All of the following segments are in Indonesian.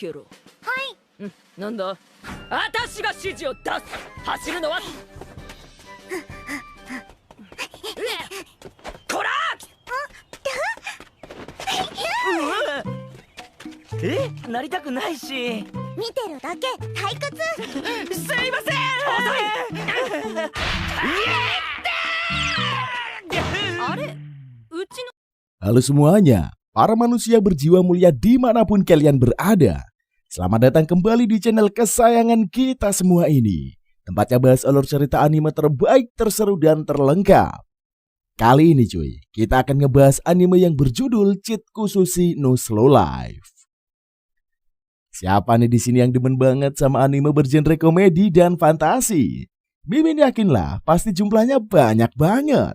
ケロ。はい。なんだ、私が指示を出す。走るのはこらなりたくないし。見てるだけ退屈。すいません。あれ、うちの Halo semuanya, para manusia berjiwa mulia dimanapun kalian berada. Selamat datang kembali di channel kesayangan kita semua ini. Tempatnya bahas alur cerita anime terbaik, terseru, dan terlengkap. Kali ini cuy, kita akan ngebahas anime yang berjudul Chitkusushi no Slow Life. Siapa nih di sini yang demen banget sama anime bergenre komedi dan fantasi? Mimin yakinlah pasti jumlahnya banyak banget.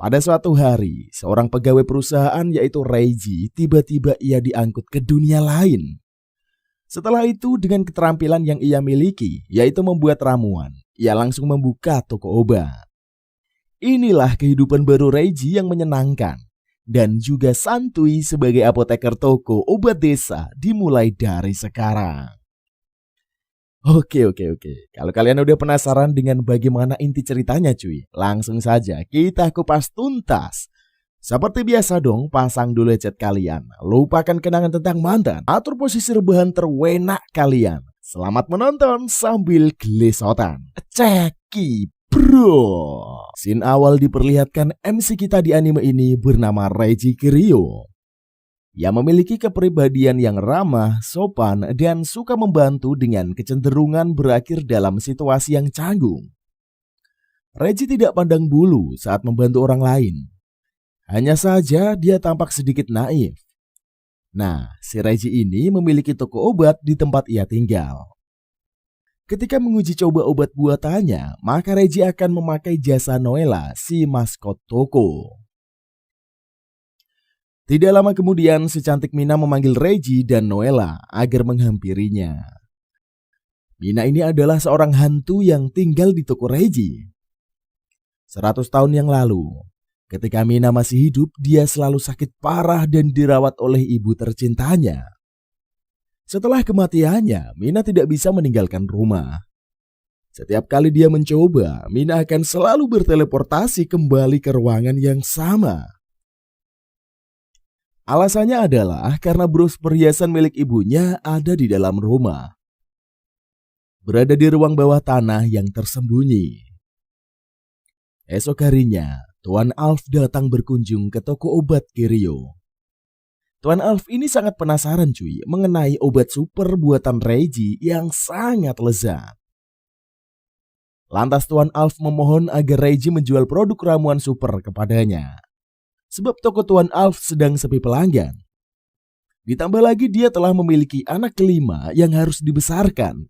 Pada suatu hari, seorang pegawai perusahaan yaitu Reiji tiba-tiba ia diangkut ke dunia lain. Setelah itu dengan keterampilan yang ia miliki, yaitu membuat ramuan, ia langsung membuka toko obat. Inilah kehidupan baru Reiji yang menyenangkan dan juga santuy sebagai apoteker toko obat desa dimulai dari sekarang. Oke. Kalau kalian udah penasaran dengan bagaimana inti ceritanya cuy, langsung saja kita kupas tuntas. Seperti biasa dong, pasang dulu headset kalian. Lupakan kenangan tentang mantan. Atur posisi rebahan terwenak kalian. Selamat menonton sambil gelesotan. Ceki bro. Scene awal diperlihatkan MC kita di anime ini bernama Reiji Kiryu. Ia memiliki kepribadian yang ramah, sopan, dan suka membantu dengan kecenderungan berakhir dalam situasi yang canggung. Reiji tidak pandang bulu saat membantu orang lain. Hanya saja dia tampak sedikit naif. Nah, si Reiji ini memiliki toko obat di tempat ia tinggal. Ketika menguji coba obat buatannya, maka Reiji akan memakai jasa Noella, si maskot toko. Tidak lama kemudian, si cantik Mina memanggil Reiji dan Noella agar menghampirinya. Mina ini adalah seorang hantu yang tinggal di toko Reiji. 100 tahun yang lalu, ketika Mina masih hidup, dia selalu sakit parah dan dirawat oleh ibu tercintanya. Setelah kematiannya, Mina tidak bisa meninggalkan rumah. Setiap kali dia mencoba, Mina akan selalu berteleportasi kembali ke ruangan yang sama. Alasannya adalah karena bros perhiasan milik ibunya ada di dalam rumah, berada di ruang bawah tanah yang tersembunyi. Esok harinya, Tuan Alf datang berkunjung ke toko obat Kiryu. Tuan Alf ini sangat penasaran cuy mengenai obat super buatan Reiji yang sangat lezat. Lantas Tuan Alf memohon agar Reiji menjual produk ramuan super kepadanya. Sebab toko Tuan Alf sedang sepi pelanggan. Ditambah lagi dia telah memiliki anak kelima yang harus dibesarkan.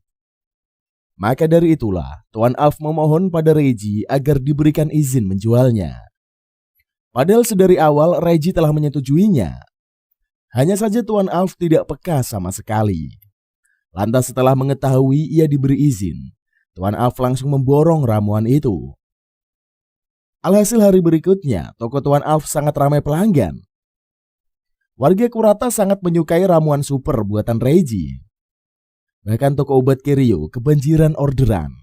Maka dari itulah Tuan Alf memohon pada Reiji agar diberikan izin menjualnya. Padahal sedari awal Reiji telah menyetujuinya. Hanya saja Tuan Alf tidak peka sama sekali. Lantas setelah mengetahui ia diberi izin, Tuan Alf langsung memborong ramuan itu. Alhasil hari berikutnya, toko Tuan Alf sangat ramai pelanggan. Warga Kurata sangat menyukai ramuan super buatan Reiji. Bahkan toko obat Kiryu kebanjiran orderan.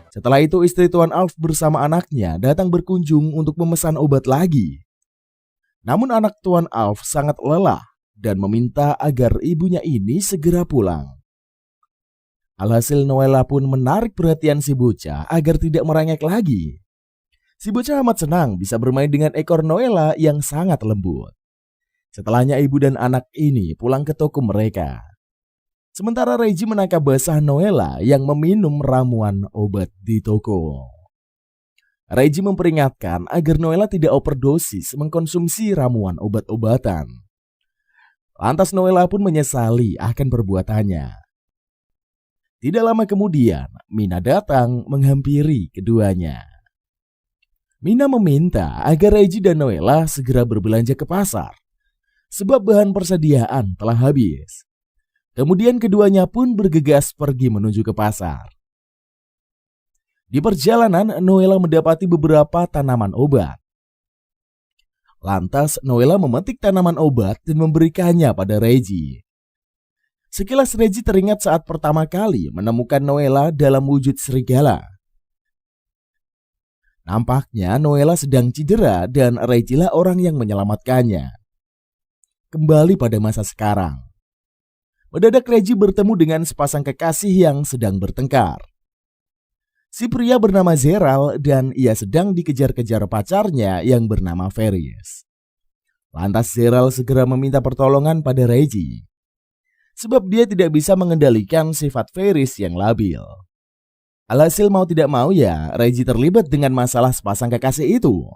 Setelah itu istri Tuan Alf bersama anaknya datang berkunjung untuk memesan obat lagi. Namun anak Tuan Alf sangat lelah dan meminta agar ibunya ini segera pulang. Alhasil Noella pun menarik perhatian si bocah agar tidak merengek lagi. Si bocah amat senang bisa bermain dengan ekor Noella yang sangat lembut. Setelahnya ibu dan anak ini pulang ke toko mereka. Sementara Reiji menangkap basah Noella yang meminum ramuan obat di toko. Reiji memperingatkan agar Noella tidak overdosis mengkonsumsi ramuan obat-obatan. Lantas Noella pun menyesali akan perbuatannya. Tidak lama kemudian, Mina datang menghampiri keduanya. Mina meminta agar Reiji dan Noella segera berbelanja ke pasar, sebab bahan persediaan telah habis. Kemudian keduanya pun bergegas pergi menuju ke pasar. Di perjalanan, Noella mendapati beberapa tanaman obat. Lantas Noella memetik tanaman obat dan memberikannya pada Reggie. Sekilas Reggie teringat saat pertama kali menemukan Noella dalam wujud serigala. Nampaknya Noella sedang cedera dan Reggie lah orang yang menyelamatkannya. Kembali pada masa sekarang. Mendadak Reggie bertemu dengan sepasang kekasih yang sedang bertengkar. Si pria bernama Zeral dan ia sedang dikejar-kejar pacarnya yang bernama Ferris. Lantas Zeral segera meminta pertolongan pada Reggie. Sebab dia tidak bisa mengendalikan sifat Ferris yang labil. Alhasil mau tidak mau ya, Reggie terlibat dengan masalah sepasang kekasih itu.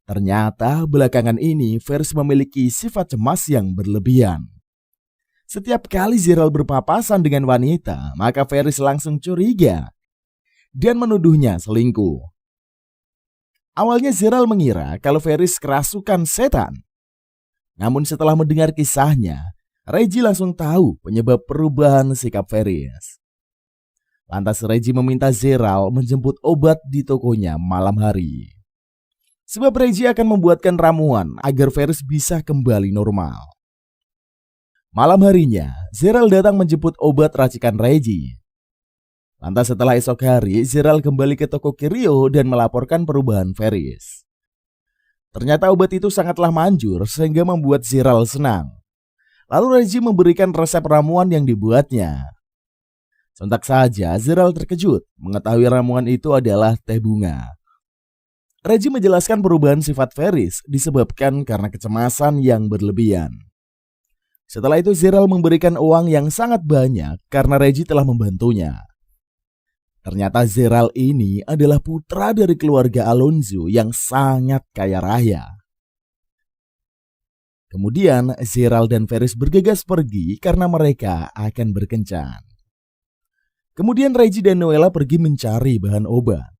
Ternyata belakangan ini Ferris memiliki sifat cemas yang berlebihan. Setiap kali Zeral berpapasan dengan wanita, maka Ferris langsung curiga dan menuduhnya selingkuh. Awalnya Zeral mengira kalau Ferris kerasukan setan. Namun setelah mendengar kisahnya, Reggie langsung tahu penyebab perubahan sikap Ferris. Lantas Reggie meminta Zeral menjemput obat di tokonya malam hari. Sebab Reggie akan membuatkan ramuan agar Ferris bisa kembali normal. Malam harinya, Zeral datang menjemput obat racikan Reggie. Lantas setelah esok hari, Zeral kembali ke toko Kirio dan melaporkan perubahan Ferris. Ternyata obat itu sangatlah manjur sehingga membuat Zeral senang. Lalu Reggie memberikan resep ramuan yang dibuatnya. Sontak saja Zeral terkejut mengetahui ramuan itu adalah teh bunga. Reggie menjelaskan perubahan sifat Ferris disebabkan karena kecemasan yang berlebihan. Setelah itu Zeral memberikan uang yang sangat banyak karena Reggie telah membantunya. Ternyata Zeral ini adalah putra dari keluarga Alonso yang sangat kaya raya. Kemudian Zeral dan Ferris bergegas pergi karena mereka akan berkencan. Kemudian Reggie dan Noella pergi mencari bahan obat.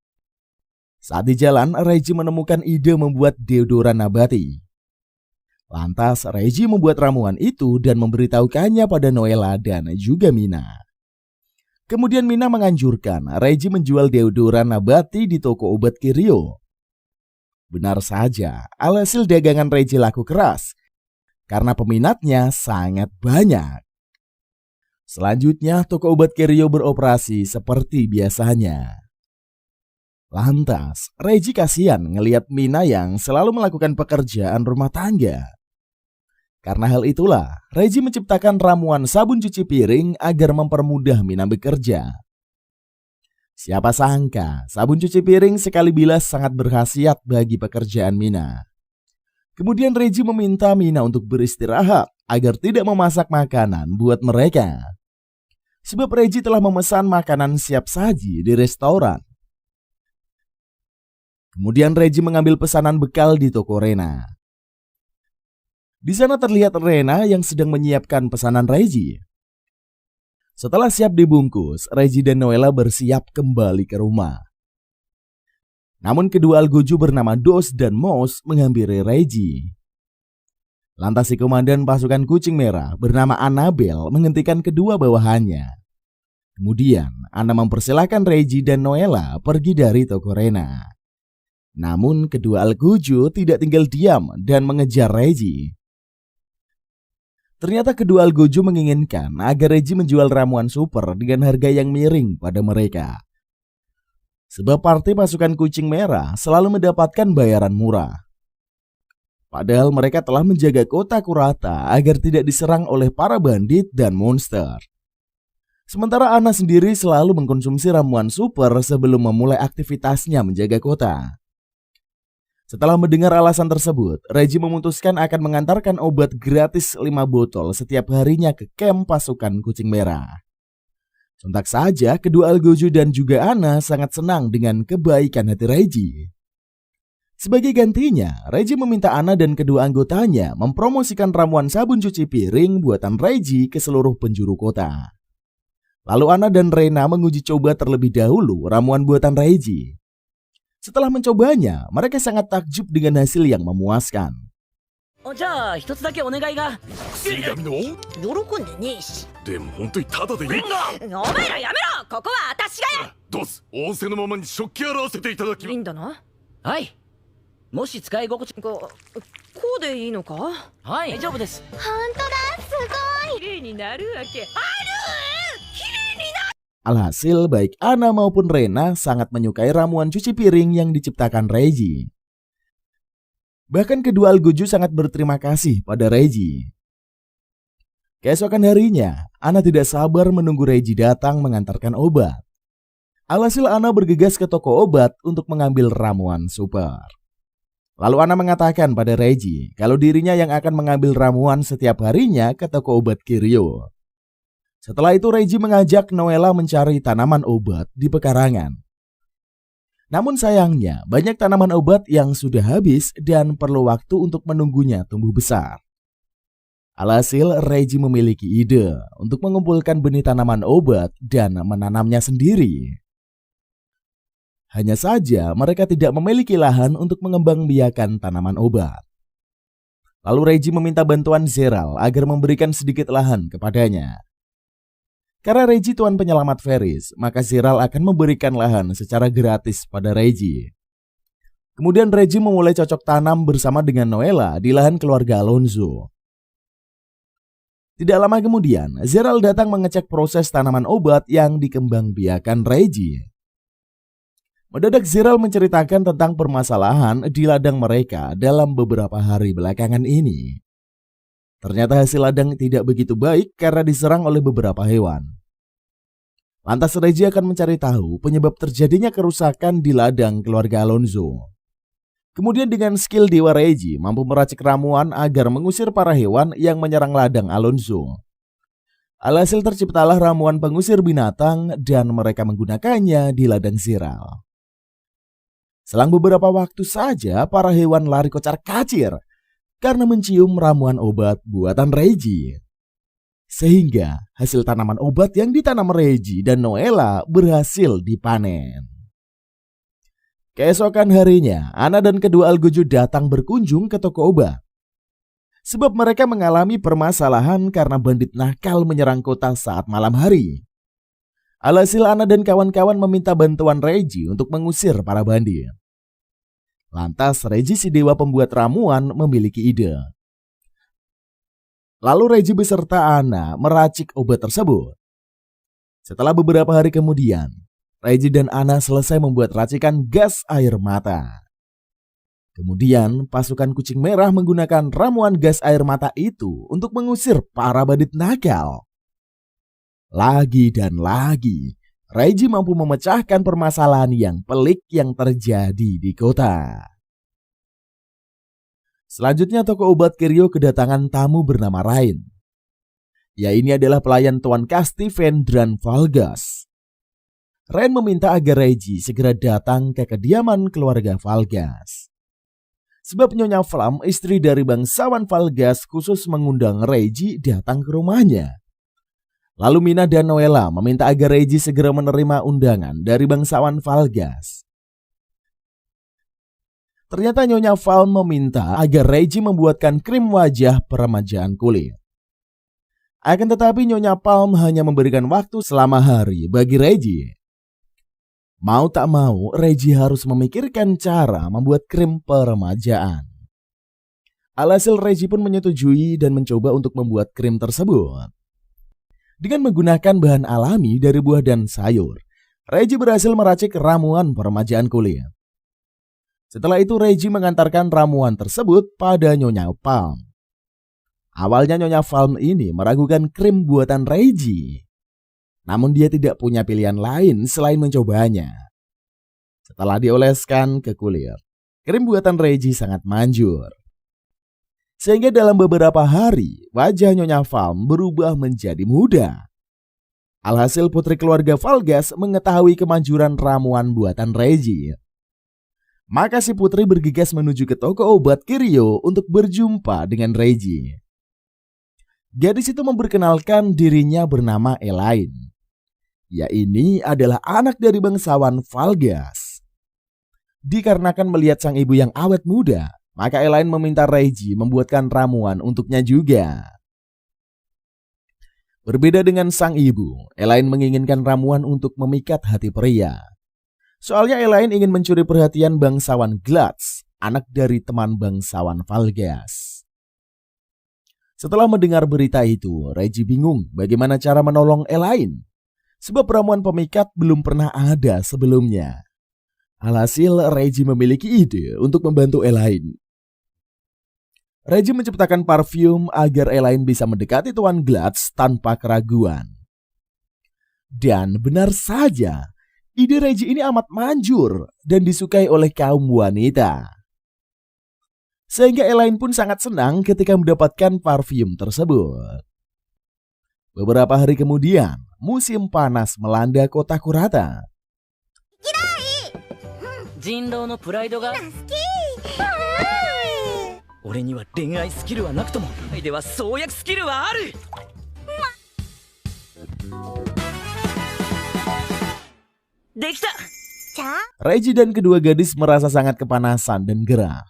Saat di jalan, Reggie menemukan ide membuat deodoran nabati. Lantas Reggie membuat ramuan itu dan memberitahukannya pada Noella dan juga Mina. Kemudian Mina menganjurkan Reggie menjual deodoran nabati di toko obat Kirio. Benar saja, alhasil dagangan Reggie laku keras karena peminatnya sangat banyak. Selanjutnya toko obat Kirio beroperasi seperti biasanya. Lantas Reggie kasihan ngelihat Mina yang selalu melakukan pekerjaan rumah tangga. Karena hal itulah Reggie menciptakan ramuan sabun cuci piring agar mempermudah Mina bekerja. Siapa sangka sabun cuci piring sekali bilas sangat berkhasiat bagi pekerjaan Mina. Kemudian Reggie meminta Mina untuk beristirahat agar tidak memasak makanan buat mereka. Sebab Reggie telah memesan makanan siap saji di restoran. Kemudian Reggie mengambil pesanan bekal di toko Rena. Di sana terlihat Rena yang sedang menyiapkan pesanan Reggie. Setelah siap dibungkus, Reggie dan Noella bersiap kembali ke rumah. Namun kedua algojo bernama Dos dan Mouse menghampiri Reggie. Lantas si komandan pasukan kucing merah bernama Annabelle menghentikan kedua bawahannya. Kemudian Anna mempersilahkan Reggie dan Noella pergi dari toko Rena. Namun kedua algojo tidak tinggal diam dan mengejar Reggie. Ternyata kedua algojo menginginkan agar Reggie menjual ramuan super dengan harga yang miring pada mereka. Sebab partai pasukan kucing merah selalu mendapatkan bayaran murah. Padahal mereka telah menjaga kota Kurata agar tidak diserang oleh para bandit dan monster. Sementara Anna sendiri selalu mengkonsumsi ramuan super sebelum memulai aktivitasnya menjaga kota. Setelah mendengar alasan tersebut, Reggie memutuskan akan mengantarkan obat gratis 5 botol setiap harinya ke camp pasukan kucing merah. Sontak saja kedua algojo dan juga Anna sangat senang dengan kebaikan hati Reggie. Sebagai gantinya, Reggie meminta Anna dan kedua anggotanya mempromosikan ramuan sabun cuci piring buatan Reggie ke seluruh penjuru kota. Lalu Anna dan Rena menguji coba terlebih dahulu ramuan buatan Reiji. Setelah mencobanya, mereka sangat takjub dengan hasil yang memuaskan. じゃあ一つだけお願いが。薬神の喜んでねえし。でも本当にタダでいいんだ。お前らやめろ、ここは私がやる。どうぞ仰せのままに食器洗わせていただきいいんだな。はい。もし使い心地こうでいいのか？はい大丈夫です。本当だ、すごい。綺麗になるわけ。 Alhasil baik Anna maupun Rena sangat menyukai ramuan cuci piring yang diciptakan Reiji. Bahkan kedua Algojo sangat berterima kasih pada Reiji. Keesokan harinya, Anna tidak sabar menunggu Reiji datang mengantarkan obat. Alhasil Anna bergegas ke toko obat untuk mengambil ramuan super. Lalu Anna mengatakan pada Reiji kalau dirinya yang akan mengambil ramuan setiap harinya ke toko obat Kiryu. Setelah itu Reiji mengajak Noella mencari tanaman obat di pekarangan. Namun sayangnya banyak tanaman obat yang sudah habis dan perlu waktu untuk menunggunya tumbuh besar. Alhasil Reiji memiliki ide untuk mengumpulkan benih tanaman obat dan menanamnya sendiri. Hanya saja mereka tidak memiliki lahan untuk mengembangbiakan tanaman obat. Lalu Reiji meminta bantuan Zeral agar memberikan sedikit lahan kepadanya. Karena Reiji tuan penyelamat Ferris, maka Zeral akan memberikan lahan secara gratis pada Reiji. Kemudian Reiji memulai cocok tanam bersama dengan Noella di lahan keluarga Alonso. Tidak lama kemudian, Zeral datang mengecek proses tanaman obat yang dikembangbiakan Reiji. Mendadak Zeral menceritakan tentang permasalahan di ladang mereka dalam beberapa hari belakangan ini. Ternyata hasil ladang tidak begitu baik karena diserang oleh beberapa hewan. Lantas Reiji akan mencari tahu penyebab terjadinya kerusakan di ladang keluarga Alonso. Kemudian dengan skill Dewa Reiji mampu meracik ramuan agar mengusir para hewan yang menyerang ladang Alonso. Alhasil terciptalah ramuan pengusir binatang dan mereka menggunakannya di ladang Zeral. Selang beberapa waktu saja para hewan lari kocar-kacir karena mencium ramuan obat buatan Reiji. Sehingga hasil tanaman obat yang ditanam Reiji dan Noella berhasil dipanen. Keesokan harinya, Anna dan kedua Algojo datang berkunjung ke toko obat. Sebab mereka mengalami permasalahan karena bandit nakal menyerang kota saat malam hari. Alhasil Anna dan kawan-kawan meminta bantuan Reiji untuk mengusir para bandit. Lantas Reiji si dewa pembuat ramuan memiliki ide. Lalu Reiji beserta Anna meracik obat tersebut. Setelah beberapa hari kemudian, Reiji dan Anna selesai membuat racikan gas air mata. Kemudian pasukan kucing merah menggunakan ramuan gas air mata itu untuk mengusir para bandit nakal. Lagi dan lagi, Reiji mampu memecahkan permasalahan yang pelik yang terjadi di kota. Selanjutnya toko obat Kiryu kedatangan tamu bernama Rain. Ya, ini adalah pelayan Tuan Kasti Vendran Valgas. Rain meminta agar Reiji segera datang ke kediaman keluarga Valgas. Sebab Nyonya Flam, istri dari bangsawan Valgas, khusus mengundang Reiji datang ke rumahnya. Lalu Mina dan Noella meminta agar Reiji segera menerima undangan dari bangsawan Valgas. Ternyata Nyonya Flam meminta agar Reiji membuatkan krim wajah peremajaan kulit. Akan tetapi Nyonya Palm hanya memberikan waktu selama hari bagi Reiji. Mau tak mau, Reiji harus memikirkan cara membuat krim peremajaan. Alhasil Reiji pun menyetujui dan mencoba untuk membuat krim tersebut. Dengan menggunakan bahan alami dari buah dan sayur, Reiji berhasil meracik ramuan peremajaan kulit. Setelah itu Reiji mengantarkan ramuan tersebut pada Nyonya Palm. Awalnya Nyonya Palm ini meragukan krim buatan Reiji. Namun dia tidak punya pilihan lain selain mencobanya. Setelah dioleskan ke kulit, krim buatan Reiji sangat manjur. Sehingga dalam beberapa hari, wajah Nyonya Palm berubah menjadi muda. Alhasil putri keluarga Valgas mengetahui kemanjuran ramuan buatan Reiji. Maka si putri bergegas menuju ke toko obat Kiryu untuk berjumpa dengan Reiji. Gadis itu memperkenalkan dirinya bernama Elaine. ya ini adalah anak dari bangsawan Valgas. Dikarenakan melihat sang ibu yang awet muda, maka Elaine meminta Reggie membuatkan ramuan untuknya juga. Berbeda dengan sang ibu, Elaine menginginkan ramuan untuk memikat hati pria. Soalnya Elaine ingin mencuri perhatian bangsawan Glatz, anak dari teman bangsawan Valgas. Setelah mendengar berita itu, Reggie bingung bagaimana cara menolong Elaine. Sebab ramuan pemikat belum pernah ada sebelumnya. Alhasil Reggie memiliki ide untuk membantu Elaine. Reggie menciptakan parfum agar Elaine bisa mendekati Tuan Glatz tanpa keraguan. Dan benar saja, ide Reggie ini amat manjur dan disukai oleh kaum wanita. Sehingga Elaine pun sangat senang ketika mendapatkan parfum tersebut. Beberapa hari kemudian, musim panas melanda kota Kurata. 人狼のプライドが俺には恋愛スキルはなくともでは創薬スキルはある。できた。 Reggie dan kedua gadis merasa sangat kepanasan dan gerah.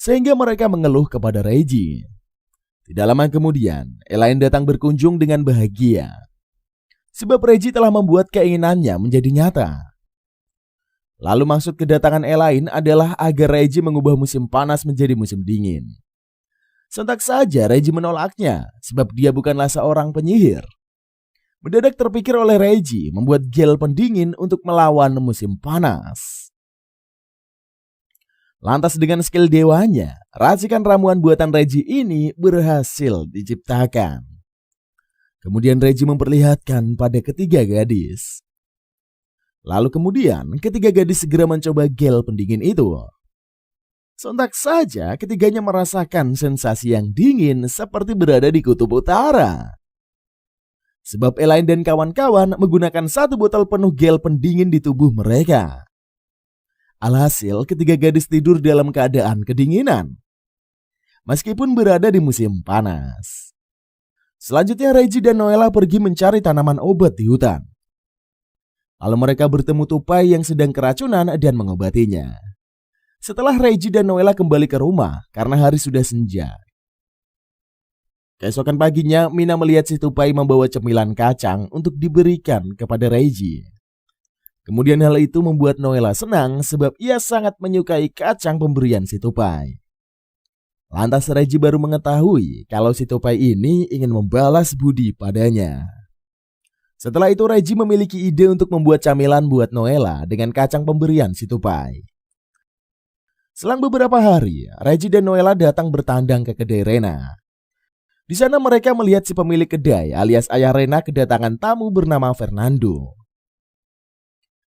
Sehingga mereka mengeluh kepada Reggie. Tidak lama kemudian, Elaine datang berkunjung dengan bahagia. Sebab Reggie telah membuat keinginannya menjadi nyata. Lalu maksud kedatangan Elaine adalah agar Reggie mengubah musim panas menjadi musim dingin. Sontak saja Reggie menolaknya, sebab dia bukanlah seorang penyihir. Mendadak terpikir oleh Reggie membuat gel pendingin untuk melawan musim panas. Lantas dengan skill dewanya, racikan ramuan buatan Reggie ini berhasil diciptakan. Kemudian Reggie memperlihatkan pada ketiga gadis. Lalu kemudian ketiga gadis segera mencoba gel pendingin itu. Sontak saja ketiganya merasakan sensasi yang dingin seperti berada di kutub utara. Sebab Elaine dan kawan-kawan menggunakan satu botol penuh gel pendingin di tubuh mereka. Alhasil ketiga gadis tidur dalam keadaan kedinginan. Meskipun berada di musim panas. Selanjutnya Reggie dan Noella pergi mencari tanaman obat di hutan. Lalu mereka bertemu tupai yang sedang keracunan dan mengobatinya. Setelah Reggie dan Noella kembali ke rumah karena hari sudah senja. Keesokan paginya Mina melihat si tupai membawa cemilan kacang untuk diberikan kepada Reggie. Kemudian hal itu membuat Noella senang sebab ia sangat menyukai kacang pemberian si tupai. Lantas Reggie baru mengetahui kalau si tupai ini ingin membalas budi padanya. Setelah itu Reggie memiliki ide untuk membuat camilan buat Noella dengan kacang pemberian si tupai. Selang beberapa hari, Reggie dan Noella datang bertandang ke kedai Rena. Di sana mereka melihat si pemilik kedai alias ayah Rena kedatangan tamu bernama Fernando.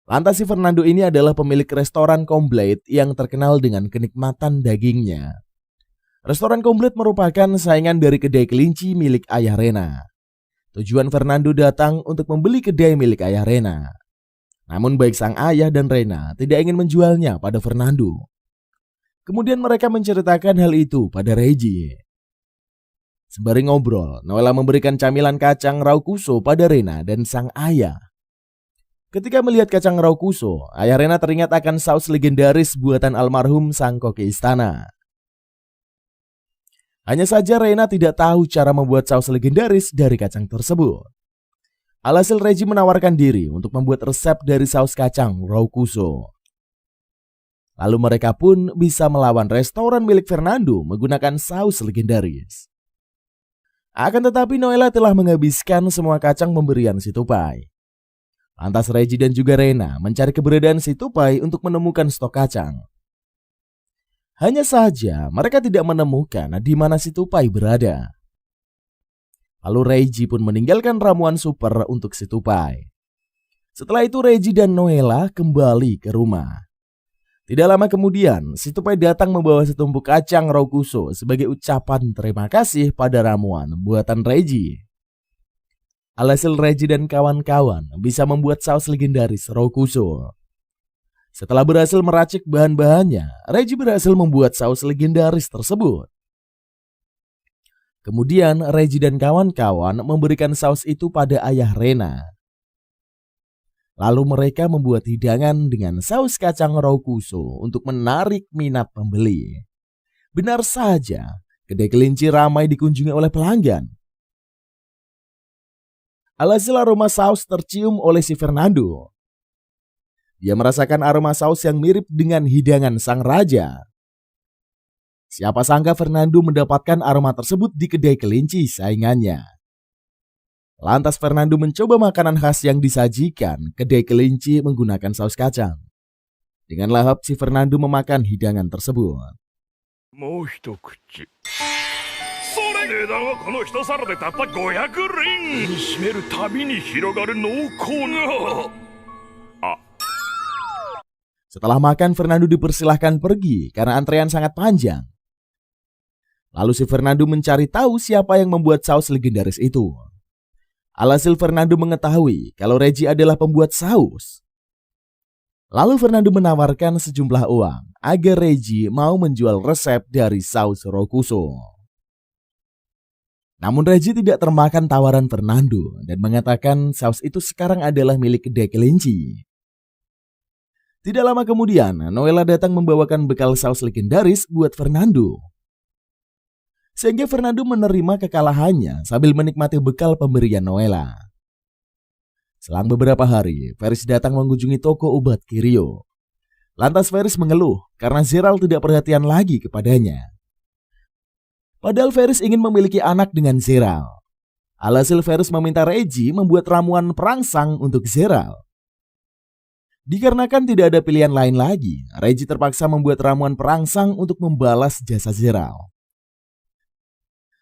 Lantas si Fernando ini adalah pemilik restoran Komplit yang terkenal dengan kenikmatan dagingnya. Restoran Komplit merupakan saingan dari kedai kelinci milik ayah Rena. Tujuan Fernando datang untuk membeli kedai milik ayah Rena. Namun baik sang ayah dan Rena tidak ingin menjualnya pada Fernando. Kemudian mereka menceritakan hal itu pada Reggie. Sembari ngobrol, Noella memberikan camilan kacang raukuso pada Rena dan sang ayah. Ketika melihat kacang raukuso, ayah Rena teringat akan saus legendaris buatan almarhum sang koki istana. Hanya saja Rena tidak tahu cara membuat saus legendaris dari kacang tersebut. Alhasil Reggie menawarkan diri untuk membuat resep dari saus kacang raukuso. Lalu mereka pun bisa melawan restoran milik Fernando menggunakan saus legendaris. Akan tetapi Noella telah menghabiskan semua kacang pemberian si tupai. Lantas Reggie dan juga Rena mencari keberadaan si tupai untuk menemukan stok kacang. Hanya saja mereka tidak menemukan di mana si tupai berada. Lalu Reggie pun meninggalkan ramuan super untuk si tupai. Setelah itu Reggie dan Noella kembali ke rumah. Tidak lama kemudian si tupai datang membawa setumpuk kacang raukuso sebagai ucapan terima kasih pada ramuan buatan Reggie. Alhasil Reggie dan kawan-kawan bisa membuat saus legendaris raukuso. Setelah berhasil meracik bahan-bahannya, Reggie berhasil membuat saus legendaris tersebut. Kemudian Reggie dan kawan-kawan memberikan saus itu pada ayah Rena. Lalu mereka membuat hidangan dengan saus kacang rokuso untuk menarik minat pembeli. Benar saja, kedai kelinci ramai dikunjungi oleh pelanggan. Alhasil aroma saus tercium oleh si Fernando. Dia merasakan aroma saus yang mirip dengan hidangan sang raja. Siapa sangka Fernando mendapatkan aroma tersebut di kedai kelinci saingannya. Lantas Fernando mencoba makanan khas yang disajikan kedai kelinci menggunakan saus kacang. Dengan lahap si Fernando memakan hidangan tersebut. もう一口。それ値段はこの一皿でたった500リン。締めるたびに広がる濃厚な。 Setelah makan, Fernando dipersilahkan pergi karena antrean sangat panjang. Lalu si Fernando mencari tahu siapa yang membuat saus legendaris itu. Alhasil Fernando mengetahui kalau Reggie adalah pembuat saus. Lalu Fernando menawarkan sejumlah uang agar Reggie mau menjual resep dari saus rokuso. Namun Reggie tidak termakan tawaran Fernando dan mengatakan saus itu sekarang adalah milik kedai kelinci. Tidak lama kemudian, Noella datang membawakan bekal saus legendaris buat Fernando. Sehingga Fernando menerima kekalahannya sambil menikmati bekal pemberian Noella. Selang beberapa hari, Ferris datang mengunjungi toko obat Kirio. Lantas Ferris mengeluh karena Gerald tidak perhatian lagi kepadanya. Padahal Ferris ingin memiliki anak dengan Gerald. Alhasil Ferris meminta Reggie membuat ramuan perangsang untuk Gerald. Dikarenakan tidak ada pilihan lain lagi, Reggie terpaksa membuat ramuan perangsang untuk membalas jasa Gerald.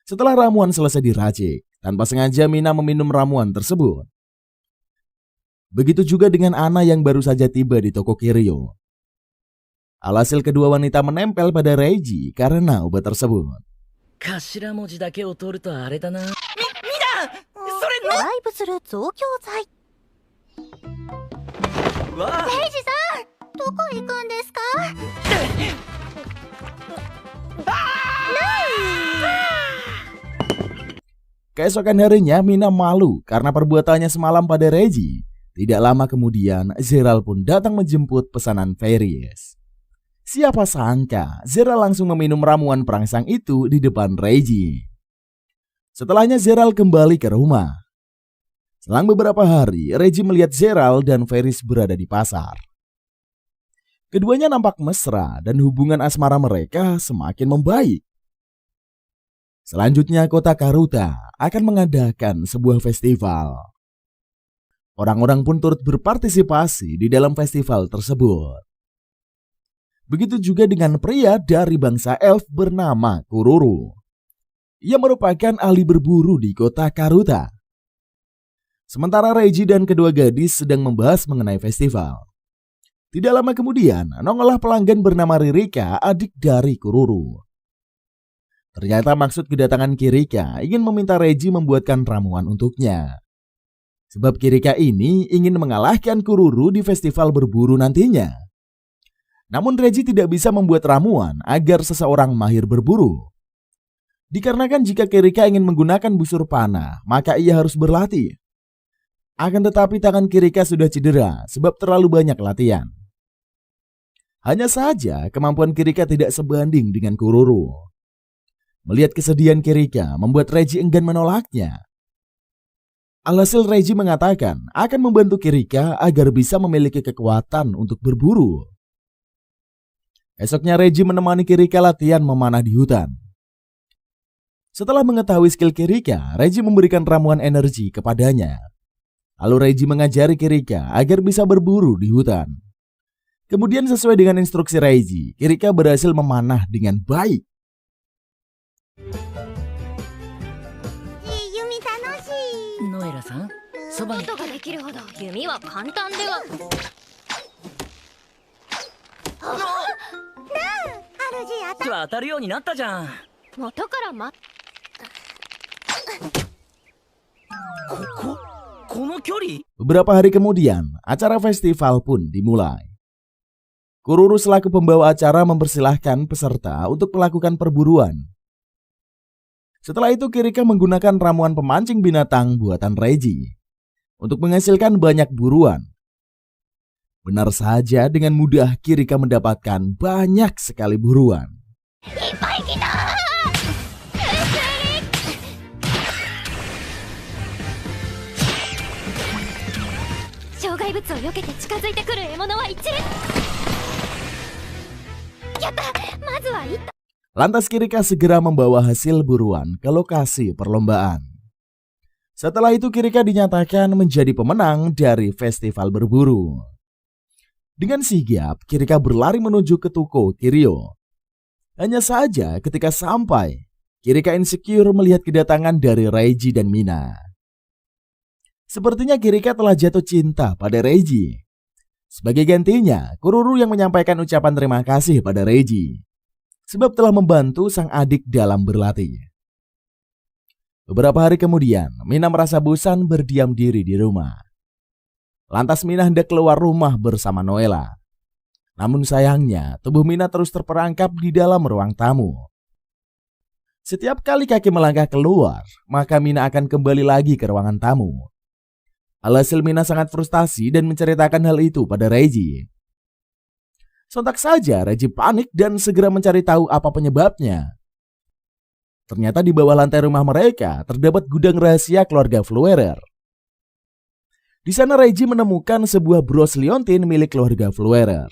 Setelah ramuan selesai diracik, tanpa sengaja Mina meminum ramuan tersebut. Begitu juga dengan Anna yang baru saja tiba di toko Kirio. Alhasil kedua wanita menempel pada Reggie karena obat tersebut. 頭文字だけを取るとあれだな。ドライブする増強剤。わあ、レイジさん、どこ行くんですか？ Keesokan harinya Mina malu karena perbuatannya semalam pada Reggie. Tidak lama kemudian Gerald pun datang menjemput pesanan Ferris. Siapa sangka Gerald langsung meminum ramuan perangsang itu di depan Reggie. Setelahnya Gerald kembali ke rumah. Selang beberapa hari Reggie melihat Gerald dan Ferris berada di pasar. Keduanya nampak mesra dan hubungan asmara mereka semakin membaik. Selanjutnya kota Karuta akan mengadakan sebuah festival. Orang-orang pun turut berpartisipasi di dalam festival tersebut. Begitu juga dengan pria dari bangsa elf bernama Kururu. Ia merupakan ahli berburu di kota Karuta. Sementara Reggie dan kedua gadis sedang membahas mengenai festival. Tidak lama kemudian, nongollah pelanggan bernama Ririka, adik dari Kururu. Ternyata maksud kedatangan Kirika ingin meminta Reggie membuatkan ramuan untuknya. Sebab Kirika ini ingin mengalahkan Kururu di festival berburu nantinya. Namun Reggie tidak bisa membuat ramuan agar seseorang mahir berburu. Dikarenakan jika Kirika ingin menggunakan busur panah, maka ia harus berlatih. Akan tetapi tangan Kirika sudah cedera sebab terlalu banyak latihan. Hanya saja kemampuan Kirika tidak sebanding dengan Kururu. Melihat kesedihan Kirika membuat Reggie enggan menolaknya. Alhasil Reggie mengatakan akan membantu Kirika agar bisa memiliki kekuatan untuk berburu. Esoknya Reggie menemani Kirika latihan memanah di hutan. Setelah mengetahui skill Kirika, Reggie memberikan ramuan energi kepadanya. Lalu Reggie mengajari Kirika agar bisa berburu di hutan. Kemudian sesuai dengan instruksi Reggie, Kirika berhasil memanah dengan baik. 弓楽しい。ノエラさん、そばに。ことができるほど弓は簡単では。なあ、主あた。当たるようになったじゃん。元からこの距離？ Beberapa hari kemudian, acara festival pun dimulai. Kururu selaku pembawa acara mempersilahkan peserta untuk melakukan perburuan. Setelah itu Kirika menggunakan ramuan pemancing binatang buatan Reggie untuk menghasilkan banyak buruan. Benar saja, dengan mudah Kirika mendapatkan banyak sekali buruan. Lantas Kirika segera membawa hasil buruan ke lokasi perlombaan. Setelah itu Kirika dinyatakan menjadi pemenang dari festival berburu. Dengan sigap, Kirika berlari menuju ke toko Kiryu. Hanya saja ketika sampai, Kirika insecure melihat kedatangan dari Reiji dan Mina. Sepertinya Kirika telah jatuh cinta pada Reiji. Sebagai gantinya, Kururu yang menyampaikan ucapan terima kasih pada Reiji, sebab telah membantu sang adik dalam berlatih. Beberapa hari kemudian, Mina merasa bosan berdiam diri di rumah. Lantas Mina hendak keluar rumah bersama Noela. Namun sayangnya, tubuh Mina terus terperangkap di dalam ruang tamu. Setiap kali kaki melangkah keluar, maka Mina akan kembali lagi ke ruangan tamu. Alhasil Mina sangat frustasi dan menceritakan hal itu pada Reiji. Sontak saja Reiji panik dan segera mencari tahu apa penyebabnya. Ternyata di bawah lantai rumah mereka terdapat gudang rahasia keluarga Fluerer. Di sana Reiji menemukan sebuah bros liontin milik keluarga Fluerer.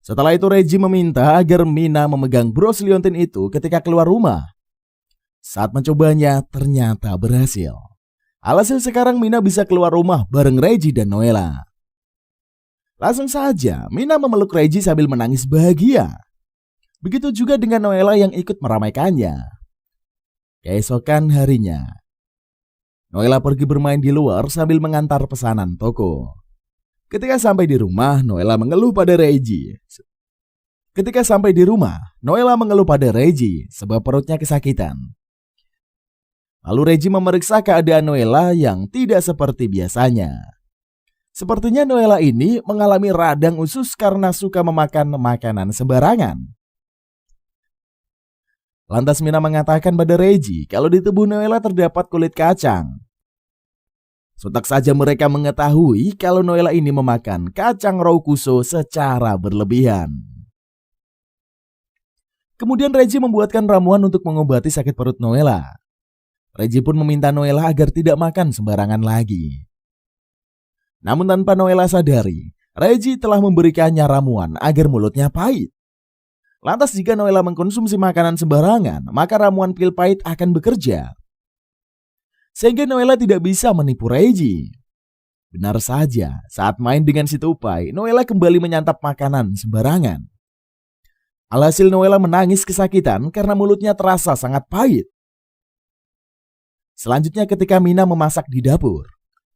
Setelah itu Reiji meminta agar Mina memegang bros liontin itu ketika keluar rumah. Saat mencobanya ternyata berhasil. Alhasil sekarang Mina bisa keluar rumah bareng Reiji dan Noela. Langsung saja Mina memeluk Reiji sambil menangis bahagia. Begitu juga dengan Noela yang ikut meramaikannya. Keesokan harinya, Noela pergi bermain di luar sambil mengantar pesanan toko. Ketika sampai di rumah, Noela mengeluh pada Reiji sebab perutnya kesakitan. Lalu Reiji memeriksa keadaan Noela yang tidak seperti biasanya. Sepertinya Noela ini mengalami radang usus karena suka memakan makanan sembarangan. Lantas Mina mengatakan pada Reiji kalau di tubuh Noela terdapat kulit kacang. Sontak saja mereka mengetahui kalau Noela ini memakan kacang Rokuso secara berlebihan. Kemudian Reiji membuatkan ramuan untuk mengobati sakit perut Noela. Reiji pun meminta Noela agar tidak makan sembarangan lagi. Namun tanpa Noela sadari, Reiji telah memberikannya ramuan agar mulutnya pahit. Lantas jika Noela mengkonsumsi makanan sembarangan, maka ramuan pil pahit akan bekerja. Sehingga Noela tidak bisa menipu Reiji. Benar saja, saat main dengan si tupai, Noela kembali menyantap makanan sembarangan. Alhasil Noela menangis kesakitan karena mulutnya terasa sangat pahit. Selanjutnya ketika Mina memasak di dapur,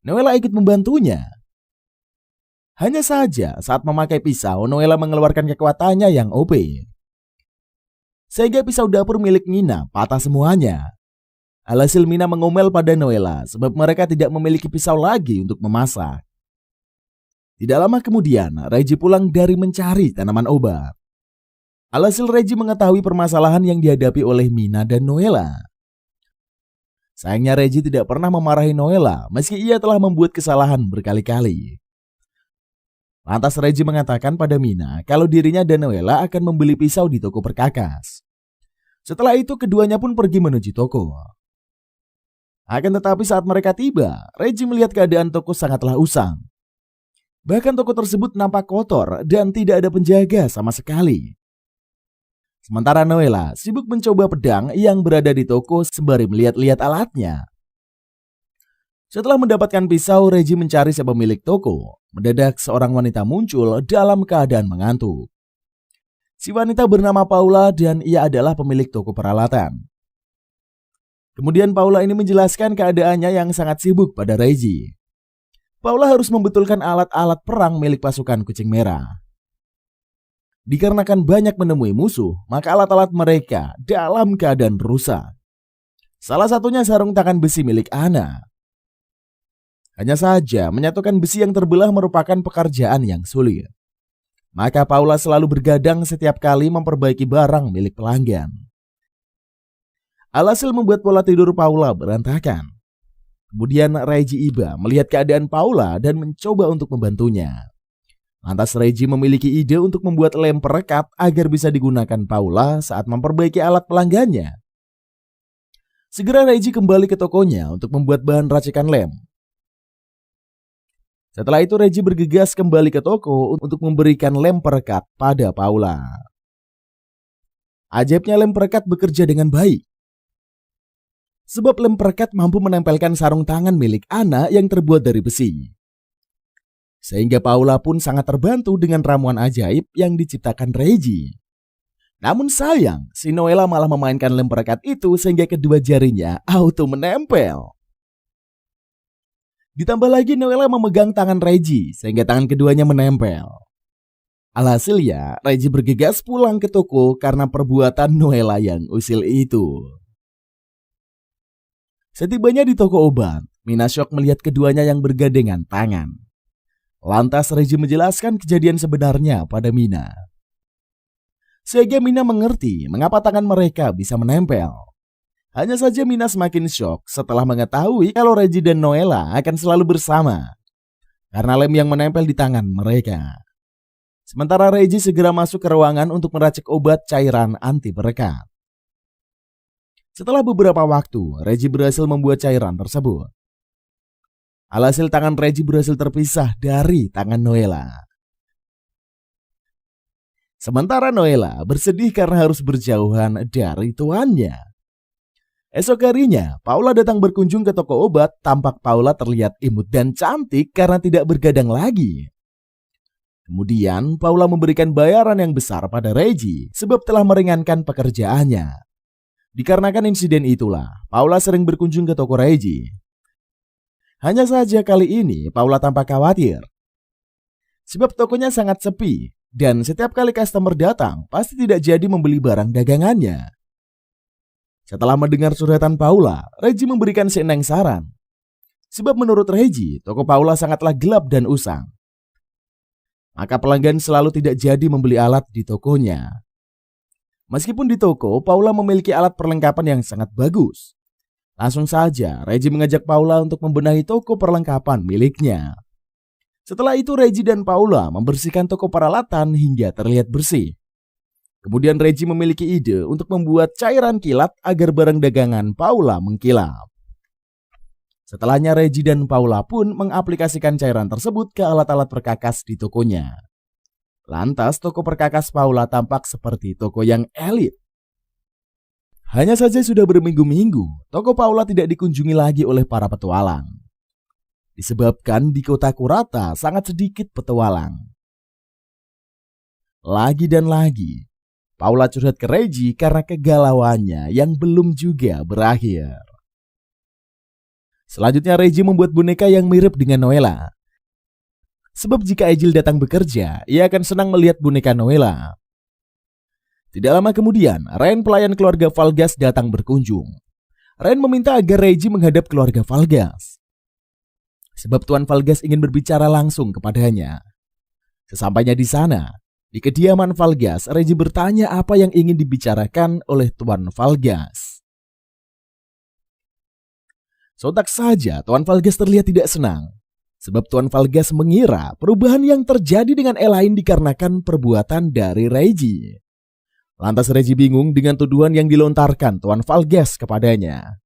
Noela ikut membantunya. Hanya saja saat memakai pisau, Noela mengeluarkan kekuatannya yang OP. Sehingga pisau dapur milik Mina patah semuanya. Alhasil Mina mengomel pada Noela sebab mereka tidak memiliki pisau lagi untuk memasak. Tidak lama kemudian, Reiji pulang dari mencari tanaman obat. Alhasil Reiji mengetahui permasalahan yang dihadapi oleh Mina dan Noela. Sayangnya Reiji tidak pernah memarahi Noela meski ia telah membuat kesalahan berkali-kali. Lantas Reiji mengatakan pada Mina kalau dirinya dan Noela akan membeli pisau di toko perkakas. Setelah itu keduanya pun pergi menuju toko. Akan tetapi saat mereka tiba, Reiji melihat keadaan toko sangatlah usang. Bahkan toko tersebut nampak kotor dan tidak ada penjaga sama sekali. Sementara Noela sibuk mencoba pedang yang berada di toko sembari melihat-lihat alatnya. Setelah mendapatkan pisau, Reiji mencari si pemilik toko. Mendadak seorang wanita muncul dalam keadaan mengantuk. Si wanita bernama Paula dan ia adalah pemilik toko peralatan. Kemudian Paula ini menjelaskan keadaannya yang sangat sibuk pada Reiji. Paula harus membetulkan alat-alat perang milik pasukan Kucing Merah. Dikarenakan banyak menemui musuh, maka alat-alat mereka dalam keadaan rusak. Salah satunya sarung tangan besi milik Ana. Hanya saja menyatukan besi yang terbelah merupakan pekerjaan yang sulit. Maka Paula selalu bergadang setiap kali memperbaiki barang milik pelanggan. Alhasil membuat pola tidur Paula berantakan. Kemudian Reggie iba melihat keadaan Paula dan mencoba untuk membantunya. Lantas Reggie memiliki ide untuk membuat lem perekat agar bisa digunakan Paula saat memperbaiki alat pelanggannya. Segera Reggie kembali ke tokonya untuk membuat bahan racikan lem. Setelah itu Reggie bergegas kembali ke toko untuk memberikan lem perekat pada Paula. Ajaibnya lem perekat bekerja dengan baik. Sebab lem perekat mampu menempelkan sarung tangan milik Anna yang terbuat dari besi. Sehingga Paula pun sangat terbantu dengan ramuan ajaib yang diciptakan Reggie. Namun sayang, si Noella malah memainkan lem perekat itu sehingga kedua jarinya auto menempel. Ditambah lagi Noella memegang tangan Reggie sehingga tangan keduanya menempel. Alhasilnya, Reggie bergegas pulang ke toko karena perbuatan Noella yang usil itu. Setibanya di toko obat, Mina syok melihat keduanya yang bergandengan tangan. Lantas Reggie menjelaskan kejadian sebenarnya pada Mina. Sehingga Mina mengerti mengapa tangan mereka bisa menempel. Hanya saja Mina semakin syok setelah mengetahui kalau Reggie dan Noella akan selalu bersama. Karena lem yang menempel di tangan mereka. Sementara Reggie segera masuk ke ruangan untuk meracik obat cairan anti perekat. Setelah beberapa waktu, Reggie berhasil membuat cairan tersebut. Alhasil tangan Reggie berhasil terpisah dari tangan Noella. Sementara Noella bersedih karena harus berjauhan dari tuannya. Esok harinya, Paula datang berkunjung ke toko obat. Tampak Paula terlihat imut dan cantik karena tidak bergadang lagi. Kemudian, Paula memberikan bayaran yang besar pada Reggie sebab telah meringankan pekerjaannya. Dikarenakan insiden itulah, Paula sering berkunjung ke toko Reggie. Hanya saja kali ini Paula tampak khawatir. Sebab tokonya sangat sepi dan setiap kali customer datang pasti tidak jadi membeli barang dagangannya. Setelah mendengar curhatan Paula, Reggie memberikan seeneng saran. Sebab menurut Reggie, toko Paula sangatlah gelap dan usang. Maka pelanggan selalu tidak jadi membeli alat di tokonya. Meskipun di toko, Paula memiliki alat perlengkapan yang sangat bagus. Langsung saja, Reggie mengajak Paula untuk membenahi toko perlengkapan miliknya. Setelah itu, Reggie dan Paula membersihkan toko peralatan hingga terlihat bersih. Kemudian Reggie memiliki ide untuk membuat cairan kilat agar barang dagangan Paula mengkilap. Setelahnya, Reggie dan Paula pun mengaplikasikan cairan tersebut ke alat-alat perkakas di tokonya. Lantas toko perkakas Paula tampak seperti toko yang elit. Hanya saja sudah berminggu-minggu, toko Paula tidak dikunjungi lagi oleh para petualang. Disebabkan di kota Kurata sangat sedikit petualang. Lagi dan lagi, Paula curhat ke Reggie karena kegalauannya yang belum juga berakhir. Selanjutnya Reggie membuat boneka yang mirip dengan Noella. Sebab jika Egil datang bekerja, ia akan senang melihat boneka Noella. Tidak lama kemudian, Ren pelayan keluarga Valgas datang berkunjung. Ren meminta agar Reggie menghadap keluarga Valgas. Sebab Tuan Valgas ingin berbicara langsung kepadanya. Sesampainya di sana, di kediaman Valgas, Reggie bertanya apa yang ingin dibicarakan oleh Tuan Valgas. Sontak saja Tuan Valgas terlihat tidak senang. Sebab Tuan Valgas mengira perubahan yang terjadi dengan Elaine dikarenakan perbuatan dari Reggie. Lantas Reggie bingung dengan tuduhan yang dilontarkan Tuan Valgas kepadanya.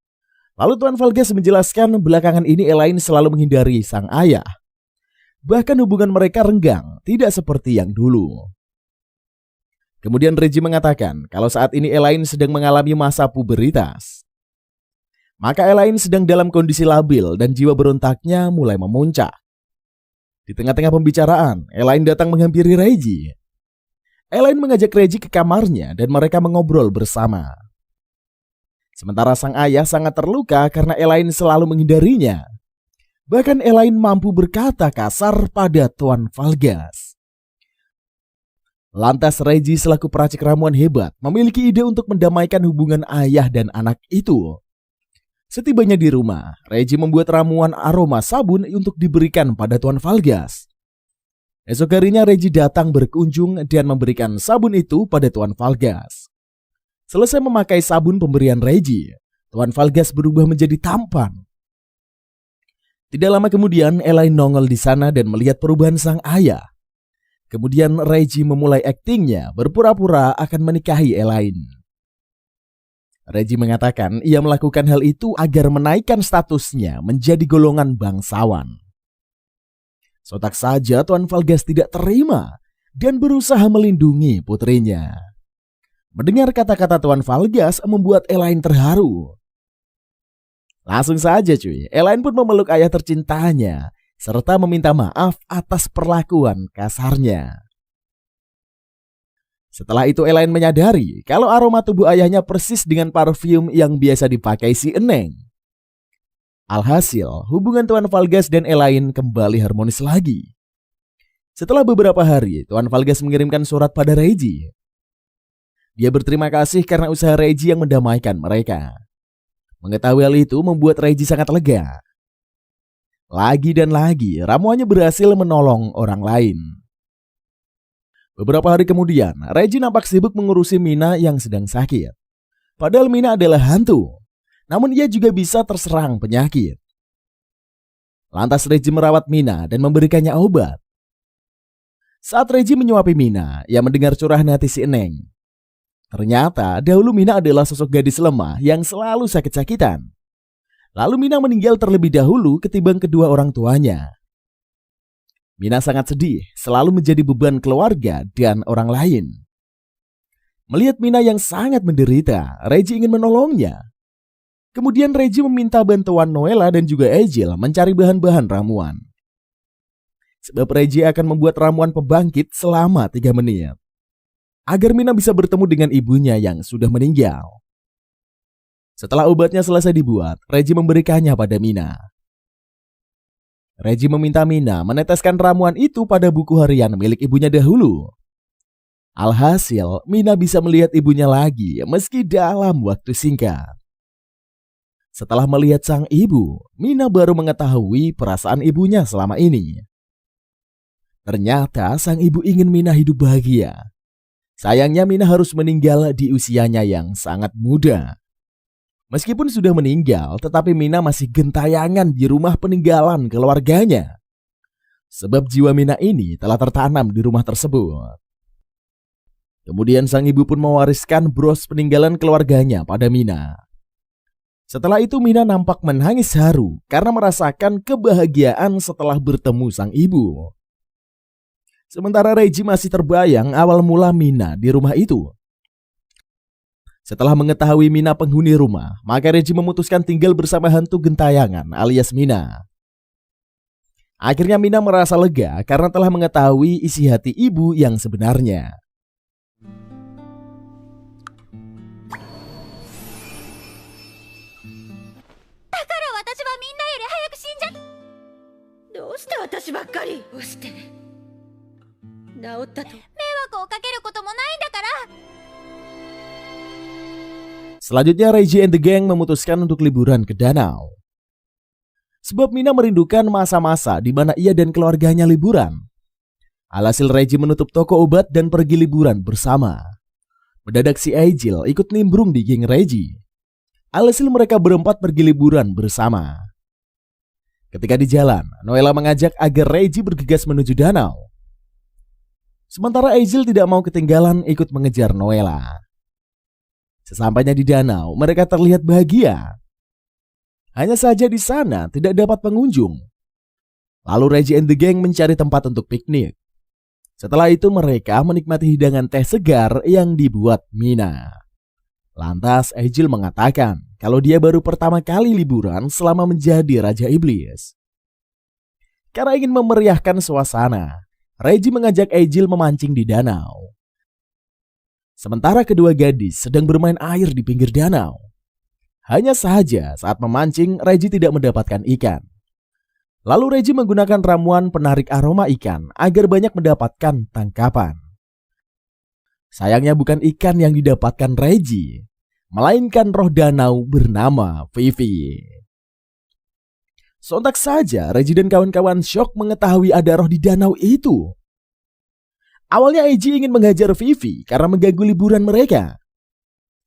Lalu Tuan Valgas menjelaskan belakangan ini Elaine selalu menghindari sang ayah. Bahkan hubungan mereka renggang, tidak seperti yang dulu. Kemudian Reggie mengatakan kalau saat ini Elaine sedang mengalami masa puberitas. Maka Elaine sedang dalam kondisi labil dan jiwa berontaknya mulai memuncak. Di tengah-tengah pembicaraan, Elaine datang menghampiri Reggie. Elaine mengajak Reggie ke kamarnya dan mereka mengobrol bersama. Sementara sang ayah sangat terluka karena Elaine selalu menghindarinya. Bahkan Elaine mampu berkata kasar pada Tuan Valgas. Lantas Reggie selaku peracik ramuan hebat memiliki ide untuk mendamaikan hubungan ayah dan anak itu. Setibanya di rumah, Reggie membuat ramuan aroma sabun untuk diberikan pada Tuan Valgas. Esok harinya Reggie datang berkunjung dan memberikan sabun itu pada Tuan Valgas. Selesai memakai sabun pemberian Reggie, Tuan Valgas berubah menjadi tampan. Tidak lama kemudian Elaine nongol di sana dan melihat perubahan sang ayah. Kemudian Reggie memulai aktingnya berpura-pura akan menikahi Elaine. Reggie mengatakan ia melakukan hal itu agar menaikkan statusnya menjadi golongan bangsawan. Sontak saja Tuan Valgas tidak terima dan berusaha melindungi putrinya. Mendengar kata-kata Tuan Valgas membuat Elaine terharu. Langsung saja cuy, Elaine pun memeluk ayah tercintanya serta meminta maaf atas perlakuan kasarnya. Setelah itu Elaine menyadari kalau aroma tubuh ayahnya persis dengan parfum yang biasa dipakai si Eneng. Alhasil, hubungan Tuan Valgas dan Elaine kembali harmonis lagi. Setelah beberapa hari, Tuan Valgas mengirimkan surat pada Reggie. Dia berterima kasih karena usaha Reggie yang mendamaikan mereka. Mengetahui hal itu membuat Reggie sangat lega. Lagi dan lagi, ramuannya berhasil menolong orang lain. Beberapa hari kemudian, Reggie nampak sibuk mengurusi Mina yang sedang sakit. Padahal Mina adalah hantu, namun ia juga bisa terserang penyakit. Lantas Reggie merawat Mina dan memberikannya obat. Saat Reggie menyuapi Mina, ia mendengar curahan hati si Eneng. Ternyata dahulu Mina adalah sosok gadis lemah yang selalu sakit-sakitan. Lalu Mina meninggal terlebih dahulu ketimbang kedua orang tuanya. Mina sangat sedih, selalu menjadi beban keluarga dan orang lain. Melihat Mina yang sangat menderita, Reggie ingin menolongnya. Kemudian Reggie meminta bantuan Noella dan juga Egil mencari bahan-bahan ramuan. Sebab Reggie akan membuat ramuan pembangkit selama 3 menit. Agar Mina bisa bertemu dengan ibunya yang sudah meninggal. Setelah obatnya selesai dibuat, Reggie memberikannya pada Mina. Reggie meminta Mina meneteskan ramuan itu pada buku harian milik ibunya dahulu. Alhasil, Mina bisa melihat ibunya lagi meski dalam waktu singkat. Setelah melihat sang ibu, Mina baru mengetahui perasaan ibunya selama ini. Ternyata sang ibu ingin Mina hidup bahagia. Sayangnya Mina harus meninggal di usianya yang sangat muda. Meskipun sudah meninggal, tetapi Mina masih gentayangan di rumah peninggalan keluarganya. Sebab jiwa Mina ini telah tertanam di rumah tersebut. Kemudian sang ibu pun mewariskan bros peninggalan keluarganya pada Mina. Setelah itu Mina nampak menangis haru karena merasakan kebahagiaan setelah bertemu sang ibu. Sementara Reggie masih terbayang awal mula Mina di rumah itu. Setelah mengetahui Mina penghuni rumah, maka Reggie memutuskan tinggal bersama hantu gentayangan alias Mina. Akhirnya Mina merasa lega karena telah mengetahui isi hati ibu yang sebenarnya. Selanjutnya Reggie and the gang memutuskan untuk liburan ke danau. Sebab Mina merindukan masa-masa di mana ia dan keluarganya liburan. Alhasil Reggie menutup toko obat dan pergi liburan bersama. Mendadak si Egil ikut nimbrung di geng Reggie. Alhasil mereka berempat pergi liburan bersama. Ketika di jalan, Noella mengajak agar Reggie bergegas menuju danau. Sementara Egil tidak mau ketinggalan ikut mengejar Noella. Sesampainya di danau, mereka terlihat bahagia. Hanya saja di sana tidak dapat pengunjung. Lalu Reggie and the gang mencari tempat untuk piknik. Setelah itu mereka menikmati hidangan teh segar yang dibuat Mina. Lantas Egil mengatakan kalau dia baru pertama kali liburan selama menjadi Raja Iblis. Karena ingin memeriahkan suasana, Reggie mengajak Egil memancing di danau. Sementara kedua gadis sedang bermain air di pinggir danau. Hanya saja saat memancing, Reggie tidak mendapatkan ikan. Lalu Reggie menggunakan ramuan penarik aroma ikan agar banyak mendapatkan tangkapan. Sayangnya bukan ikan yang didapatkan Reggie, melainkan roh danau bernama Vivi. Sontak saja Reggie dan kawan-kawan syok mengetahui ada roh di danau itu. Awalnya Egil ingin menghajar Vivi karena mengganggu liburan mereka.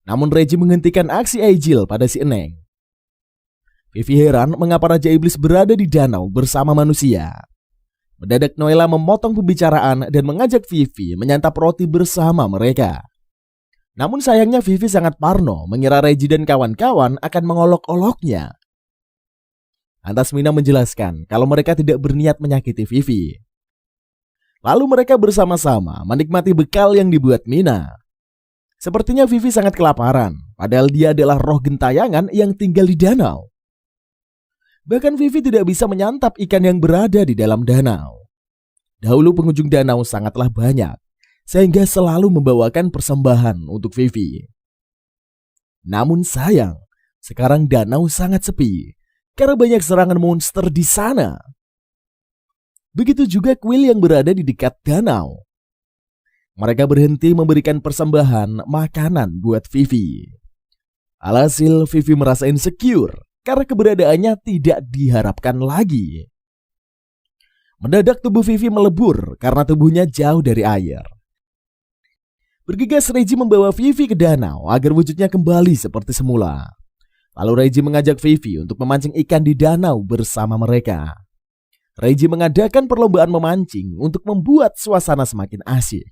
Namun Reggie menghentikan aksi Egil pada si Eneng. Vivi heran mengapa Raja Iblis berada di danau bersama manusia. Mendadak Noella memotong pembicaraan dan mengajak Vivi menyantap roti bersama mereka. Namun sayangnya Vivi sangat parno mengira Reggie dan kawan-kawan akan mengolok-oloknya. Lantas Mina menjelaskan kalau mereka tidak berniat menyakiti Vivi. Lalu mereka bersama-sama menikmati bekal yang dibuat Mina. Sepertinya Vivi sangat kelaparan, padahal dia adalah roh gentayangan yang tinggal di danau. Bahkan Vivi tidak bisa menyantap ikan yang berada di dalam danau. Dahulu pengunjung danau sangatlah banyak, sehingga selalu membawakan persembahan untuk Vivi. Namun sayang, sekarang danau sangat sepi, karena banyak serangan monster di sana. Begitu juga kuil yang berada di dekat danau. Mereka berhenti memberikan persembahan makanan buat Vivi. Alhasil Vivi merasa insecure karena keberadaannya tidak diharapkan lagi. Mendadak tubuh Vivi melebur karena tubuhnya jauh dari air. Bergegas Reggie membawa Vivi ke danau agar wujudnya kembali seperti semula. Lalu Reggie mengajak Vivi untuk memancing ikan di danau bersama mereka. Reggie mengadakan perlombaan memancing untuk membuat suasana semakin asyik.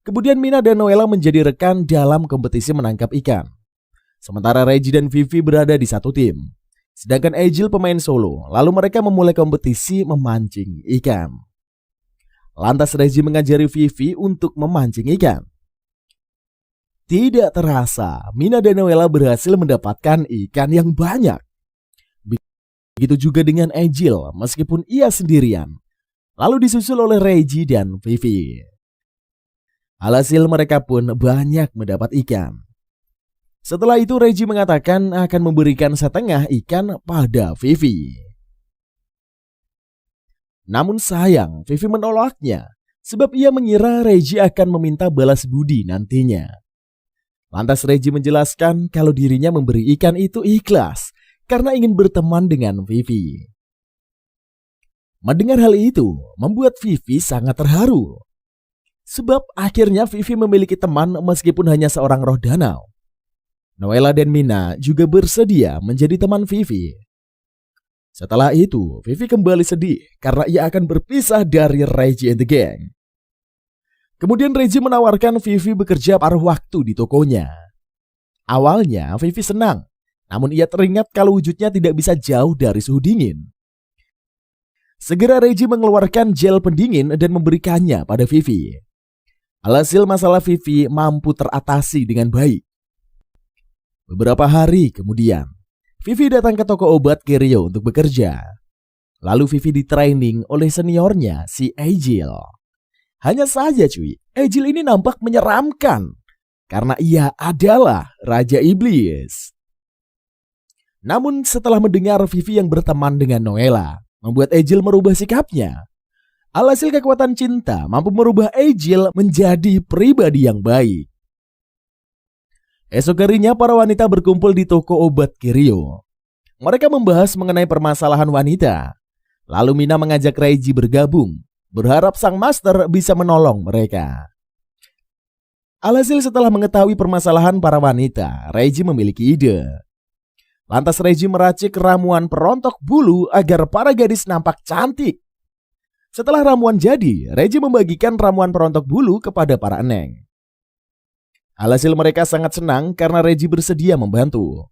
Kemudian Mina dan Noella menjadi rekan dalam kompetisi menangkap ikan. Sementara Reggie dan Vivi berada di satu tim. Sedangkan Agil pemain solo. Lalu mereka memulai kompetisi memancing ikan. Lantas Reggie mengajari Vivi untuk memancing ikan. Tidak terasa, Mina dan Noella berhasil mendapatkan ikan yang banyak. Begitu juga dengan Agil, meskipun ia sendirian. Lalu disusul oleh Reggie dan Vivi. Alhasil mereka pun banyak mendapat ikan. Setelah itu Reggie mengatakan akan memberikan setengah ikan pada Vivi. Namun sayang, Vivi menolaknya sebab ia mengira Reggie akan meminta balas budi nantinya. Lantas Reggie menjelaskan kalau dirinya memberi ikan itu ikhlas karena ingin berteman dengan Vivi. Mendengar hal itu membuat Vivi sangat terharu. Sebab akhirnya Vivi memiliki teman meskipun hanya seorang roh danau. Noella dan Mina juga bersedia menjadi teman Vivi. Setelah itu, Vivi kembali sedih karena ia akan berpisah dari Reggie and the gang. Kemudian Reggie menawarkan Vivi bekerja paruh waktu di tokonya. Awalnya Vivi senang, namun ia teringat kalau wujudnya tidak bisa jauh dari suhu dingin. Segera Reggie mengeluarkan gel pendingin dan memberikannya pada Vivi. Alhasil masalah Vivi mampu teratasi dengan baik. Beberapa hari kemudian, Vivi datang ke toko obat Kirio untuk bekerja. Lalu Vivi di-training oleh seniornya si Agil. Hanya saja cuy, Agil ini nampak menyeramkan karena ia adalah Raja Iblis. Namun setelah mendengar Vivi yang berteman dengan Noella, membuat Agil merubah sikapnya. Alhasil kekuatan cinta mampu merubah Agil menjadi pribadi yang baik. Esok harinya para wanita berkumpul di toko obat Kirio. Mereka membahas mengenai permasalahan wanita. Lalu Mina mengajak Reggie bergabung, berharap sang master bisa menolong mereka. Alhasil setelah mengetahui permasalahan para wanita, Reggie memiliki ide. Lantas Reggie meracik ramuan perontok bulu agar para gadis nampak cantik. Setelah ramuan jadi, Reggie membagikan ramuan perontok bulu kepada para eneng. Alhasil mereka sangat senang karena Reggie bersedia membantu.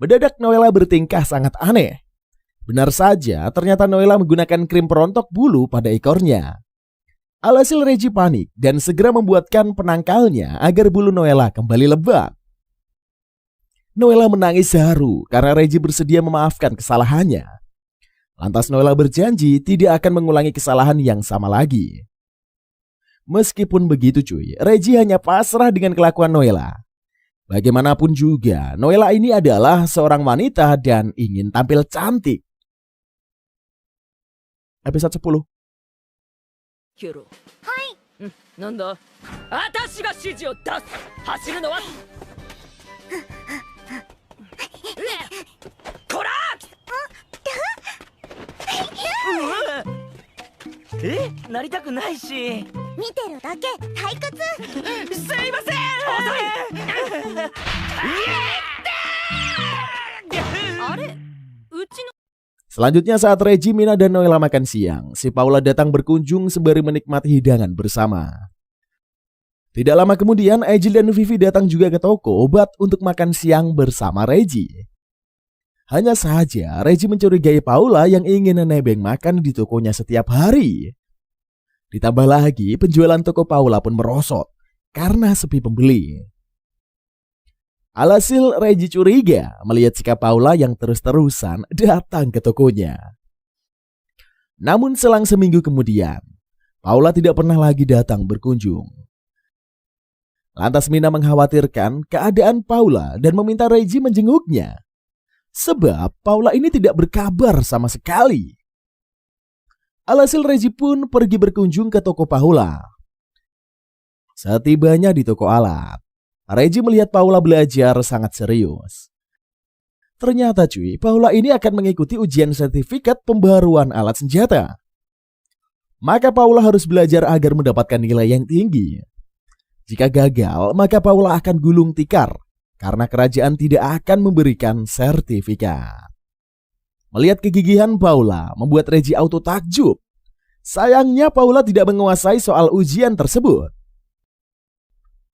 Mendadak Noella bertingkah sangat aneh. Benar saja, ternyata Noella menggunakan krim perontok bulu pada ekornya. Alhasil Reggie panik dan segera membuatkan penangkalnya agar bulu Noella kembali lebat. Noella menangis haru karena Reggie bersedia memaafkan kesalahannya. Lantas Noella berjanji tidak akan mengulangi kesalahan yang sama lagi. Meskipun begitu cuy, Reggie hanya pasrah dengan kelakuan Noella. Bagaimanapun juga, Noella ini adalah seorang wanita dan ingin tampil cantik. Episode 10. Kiro. Hai. Nanda? Atashi ga shiji o dasu. Hashiru no wa. Kora! なりたくないし。見てるだけ退屈。すいません。遅い。あれ、Selanjutnya saat Reggie, Mina, dan Noella makan siang, si Paula datang berkunjung sembari menikmati hidangan bersama. Tidak lama kemudian, Angel dan Vivi datang juga ke toko obat untuk makan siang bersama Reggie. Hanya saja, Reggie mencurigai Paula yang ingin nebeng makan di tokonya setiap hari. Ditambah lagi, penjualan toko Paula pun merosot karena sepi pembeli. Alhasil Reggie curiga melihat sikap Paula yang terus-terusan datang ke tokonya. Namun selang seminggu kemudian, Paula tidak pernah lagi datang berkunjung. Lantas Mina mengkhawatirkan keadaan Paula dan meminta Reggie menjenguknya. Sebab Paula ini tidak berkabar sama sekali. Alhasil Reggie pun pergi berkunjung ke toko Paula. Setibanya di toko alat, Reggie melihat Paula belajar sangat serius. Ternyata cuy, Paula ini akan mengikuti ujian sertifikat pembaruan alat senjata. Maka Paula harus belajar agar mendapatkan nilai yang tinggi. Jika gagal, maka Paula akan gulung tikar karena kerajaan tidak akan memberikan sertifikat. Melihat kegigihan Paula membuat Reggie auto takjub. Sayangnya Paula tidak menguasai soal ujian tersebut.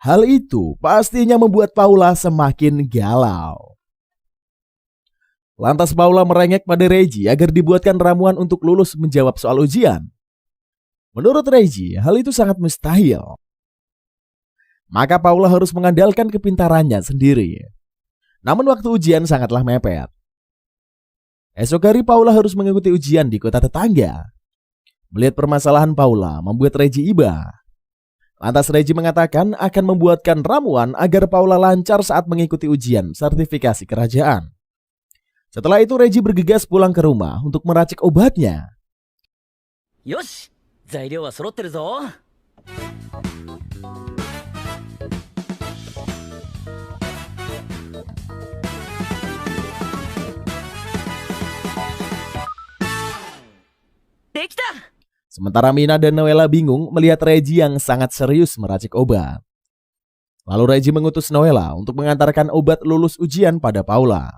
Hal itu pastinya membuat Paula semakin galau. Lantas Paula merengek pada Reggie agar dibuatkan ramuan untuk lulus menjawab soal ujian. Menurut Reggie, hal itu sangat mustahil. Maka Paula harus mengandalkan kepintarannya sendiri. Namun waktu ujian sangatlah mepet. Esok hari Paula harus mengikuti ujian di kota tetangga. Melihat permasalahan Paula membuat Reggie iba. Lantas Reggie mengatakan akan membuatkan ramuan agar Paula lancar saat mengikuti ujian sertifikasi kerajaan. Setelah itu Reggie bergegas pulang ke rumah untuk meracik obatnya. Yosh, 材料は揃ってるぞ。できた。 Sementara Mina dan Noella bingung melihat Reggie yang sangat serius meracik obat. Lalu Reggie mengutus Noella untuk mengantarkan obat lulus ujian pada Paula.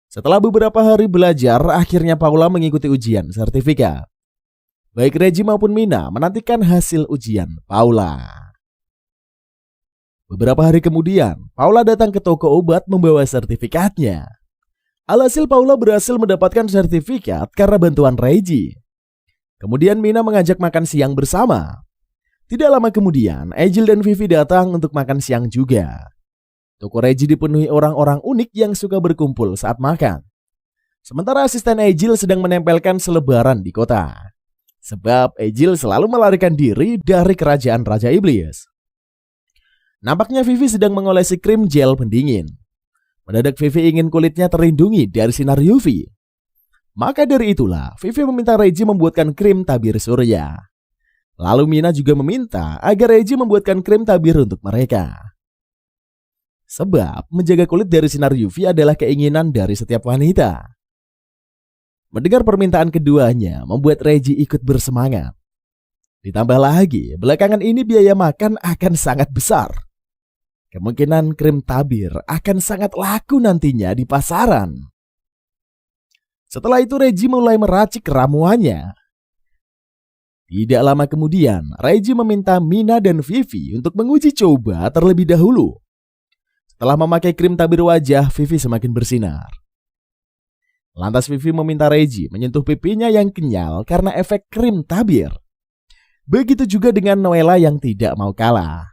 Setelah beberapa hari belajar, akhirnya Paula mengikuti ujian sertifikat. Baik Reggie maupun Mina menantikan hasil ujian Paula. Beberapa hari kemudian, Paula datang ke toko obat membawa sertifikatnya. Alhasil Paula berhasil mendapatkan sertifikat karena bantuan Reggie. Kemudian Mina mengajak makan siang bersama. Tidak lama kemudian, Angel dan Vivi datang untuk makan siang juga. Toko Reggie dipenuhi orang-orang unik yang suka berkumpul saat makan. Sementara asisten Angel sedang menempelkan selebaran di kota. Sebab Angel selalu melarikan diri dari kerajaan Raja Iblis. Nampaknya Vivi sedang mengolesi krim gel pendingin. Mendadak Vivi ingin kulitnya terlindungi dari sinar UV. Maka dari itulah, Vivi meminta Reggie membuatkan krim tabir surya. Lalu Mina juga meminta agar Reggie membuatkan krim tabir untuk mereka. Sebab menjaga kulit dari sinar UV adalah keinginan dari setiap wanita. Mendengar permintaan keduanya membuat Reggie ikut bersemangat. Ditambah lagi, belakangan ini biaya makan akan sangat besar. Kemungkinan krim tabir akan sangat laku nantinya di pasaran. Setelah itu Reggie mulai meracik ramuannya. Tidak lama kemudian, Reggie meminta Mina dan Vivi untuk menguji coba terlebih dahulu. Setelah memakai krim tabir wajah, Vivi semakin bersinar. Lantas Vivi meminta Reggie menyentuh pipinya yang kenyal karena efek krim tabir. Begitu juga dengan Noella yang tidak mau kalah.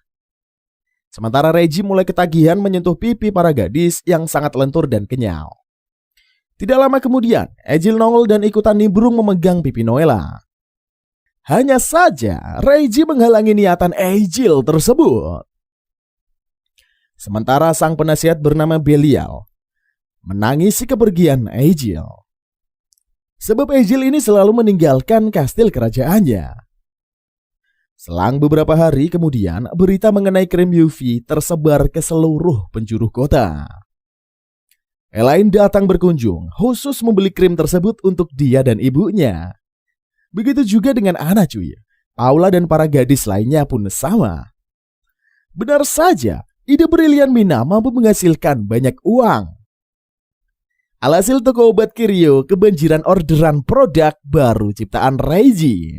Sementara Reggie mulai ketagihan menyentuh pipi para gadis yang sangat lentur dan kenyal. Tidak lama kemudian, Angel nongol dan ikutan nimbrung memegang pipi Noella. Hanya saja, Reggie menghalangi niatan Angel tersebut. Sementara sang penasihat bernama Belial menangisi kepergian Angel. Sebab Angel ini selalu meninggalkan kastil kerajaannya. Selang beberapa hari kemudian, berita mengenai krim UV tersebar ke seluruh penjuru kota. Elaine datang berkunjung, khusus membeli krim tersebut untuk dia dan ibunya. Begitu juga dengan Anna cuy. Paula dan para gadis lainnya pun sama. Benar saja, ide brilian Mina mampu menghasilkan banyak uang. Alhasil toko obat Kiryu kebanjiran orderan produk baru ciptaan Reiji.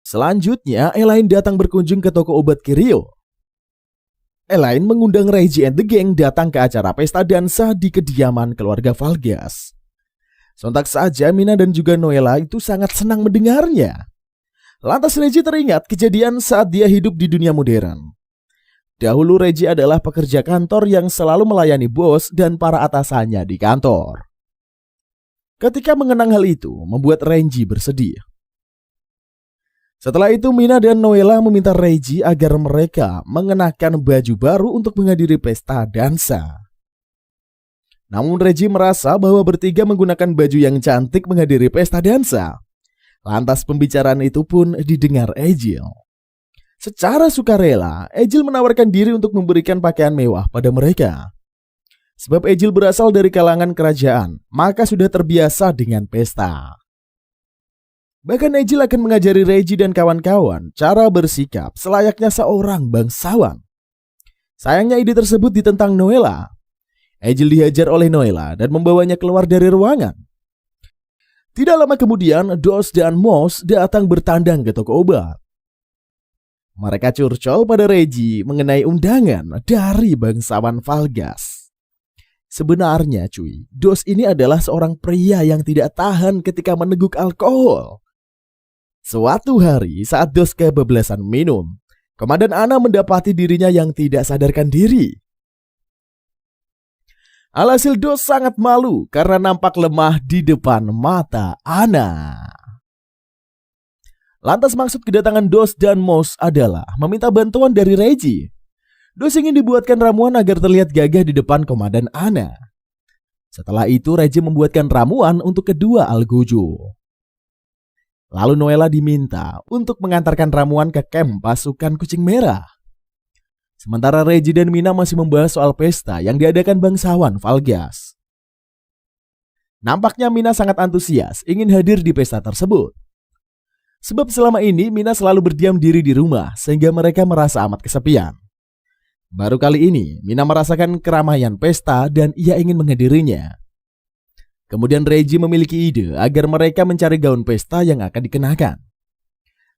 Selanjutnya, Elaine datang berkunjung ke toko obat Kiryu. Elaine mengundang Reiji and the Gang datang ke acara pesta dansa di kediaman keluarga Valgas. Sontak saja Mina dan juga Noella itu sangat senang mendengarnya. Lantas Reiji teringat kejadian saat dia hidup di dunia modern. Dahulu Reiji adalah pekerja kantor yang selalu melayani bos dan para atasannya di kantor. Ketika mengenang hal itu, membuat Reiji bersedih. Setelah itu Mina dan Noella meminta Reiji agar mereka mengenakan baju baru untuk menghadiri pesta dansa. Namun Reiji merasa bahwa bertiga menggunakan baju yang cantik menghadiri pesta dansa. Lantas pembicaraan itu pun didengar Egil. Secara sukarela, Egil menawarkan diri untuk memberikan pakaian mewah pada mereka. Sebab Egil berasal dari kalangan kerajaan, maka sudah terbiasa dengan pesta. Bahkan Egil akan mengajari Reiji dan kawan-kawan cara bersikap selayaknya seorang bangsawan. Sayangnya ide tersebut ditentang Noella. Egil dihajar oleh Noella dan membawanya keluar dari ruangan. Tidak lama kemudian, Dos dan Moss datang bertandang ke toko obat. Mereka curcol pada Reiji mengenai undangan dari bangsawan Valgas. Sebenarnya cuy, Dos ini adalah seorang pria yang tidak tahan ketika meneguk alkohol. Suatu hari saat Dos kebablasan minum, Komandan Ana mendapati dirinya yang tidak sadarkan diri. Alhasil Dos sangat malu karena nampak lemah di depan mata Ana. Lantas maksud kedatangan Dos dan Moss adalah meminta bantuan dari Reiji. Dos ingin dibuatkan ramuan agar terlihat gagah di depan Komandan Ana. Setelah itu Reiji membuatkan ramuan untuk kedua Algojo. Lalu Noella diminta untuk mengantarkan ramuan ke kamp pasukan Kucing Merah. Sementara Reiji dan Mina masih membahas soal pesta yang diadakan bangsawan Valgas. Nampaknya Mina sangat antusias ingin hadir di pesta tersebut. Sebab selama ini Mina selalu berdiam diri di rumah sehingga mereka merasa amat kesepian. Baru kali ini Mina merasakan keramaian pesta dan ia ingin menghadirinya. Kemudian Reiji memiliki ide agar mereka mencari gaun pesta yang akan dikenakan.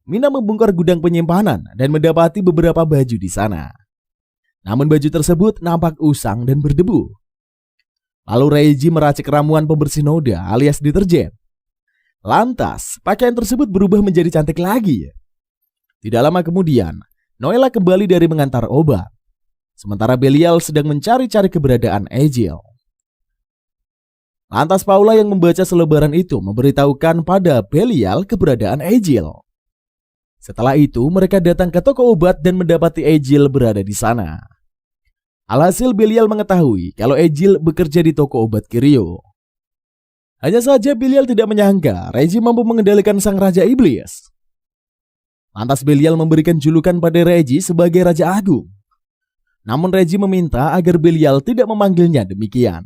Mina membongkar gudang penyimpanan dan mendapati beberapa baju di sana. Namun baju tersebut nampak usang dan berdebu. Lalu Reiji meracik ramuan pembersih noda alias deterjen. Lantas, pakaian tersebut berubah menjadi cantik lagi. Tidak lama kemudian, Noella kembali dari mengantar obat. Sementara Belial sedang mencari-cari keberadaan Egil. Lantas Paula yang membaca selebaran itu memberitahukan pada Belial keberadaan Egil. Setelah itu, mereka datang ke toko obat dan mendapati Egil berada di sana. Alhasil Belial mengetahui kalau Egil bekerja di toko obat Kiryu. Hanya saja Belial tidak menyangka Reiji mampu mengendalikan sang Raja Iblis. Lantas Belial memberikan julukan pada Reiji sebagai Raja Agung. Namun Reiji meminta agar Belial tidak memanggilnya demikian.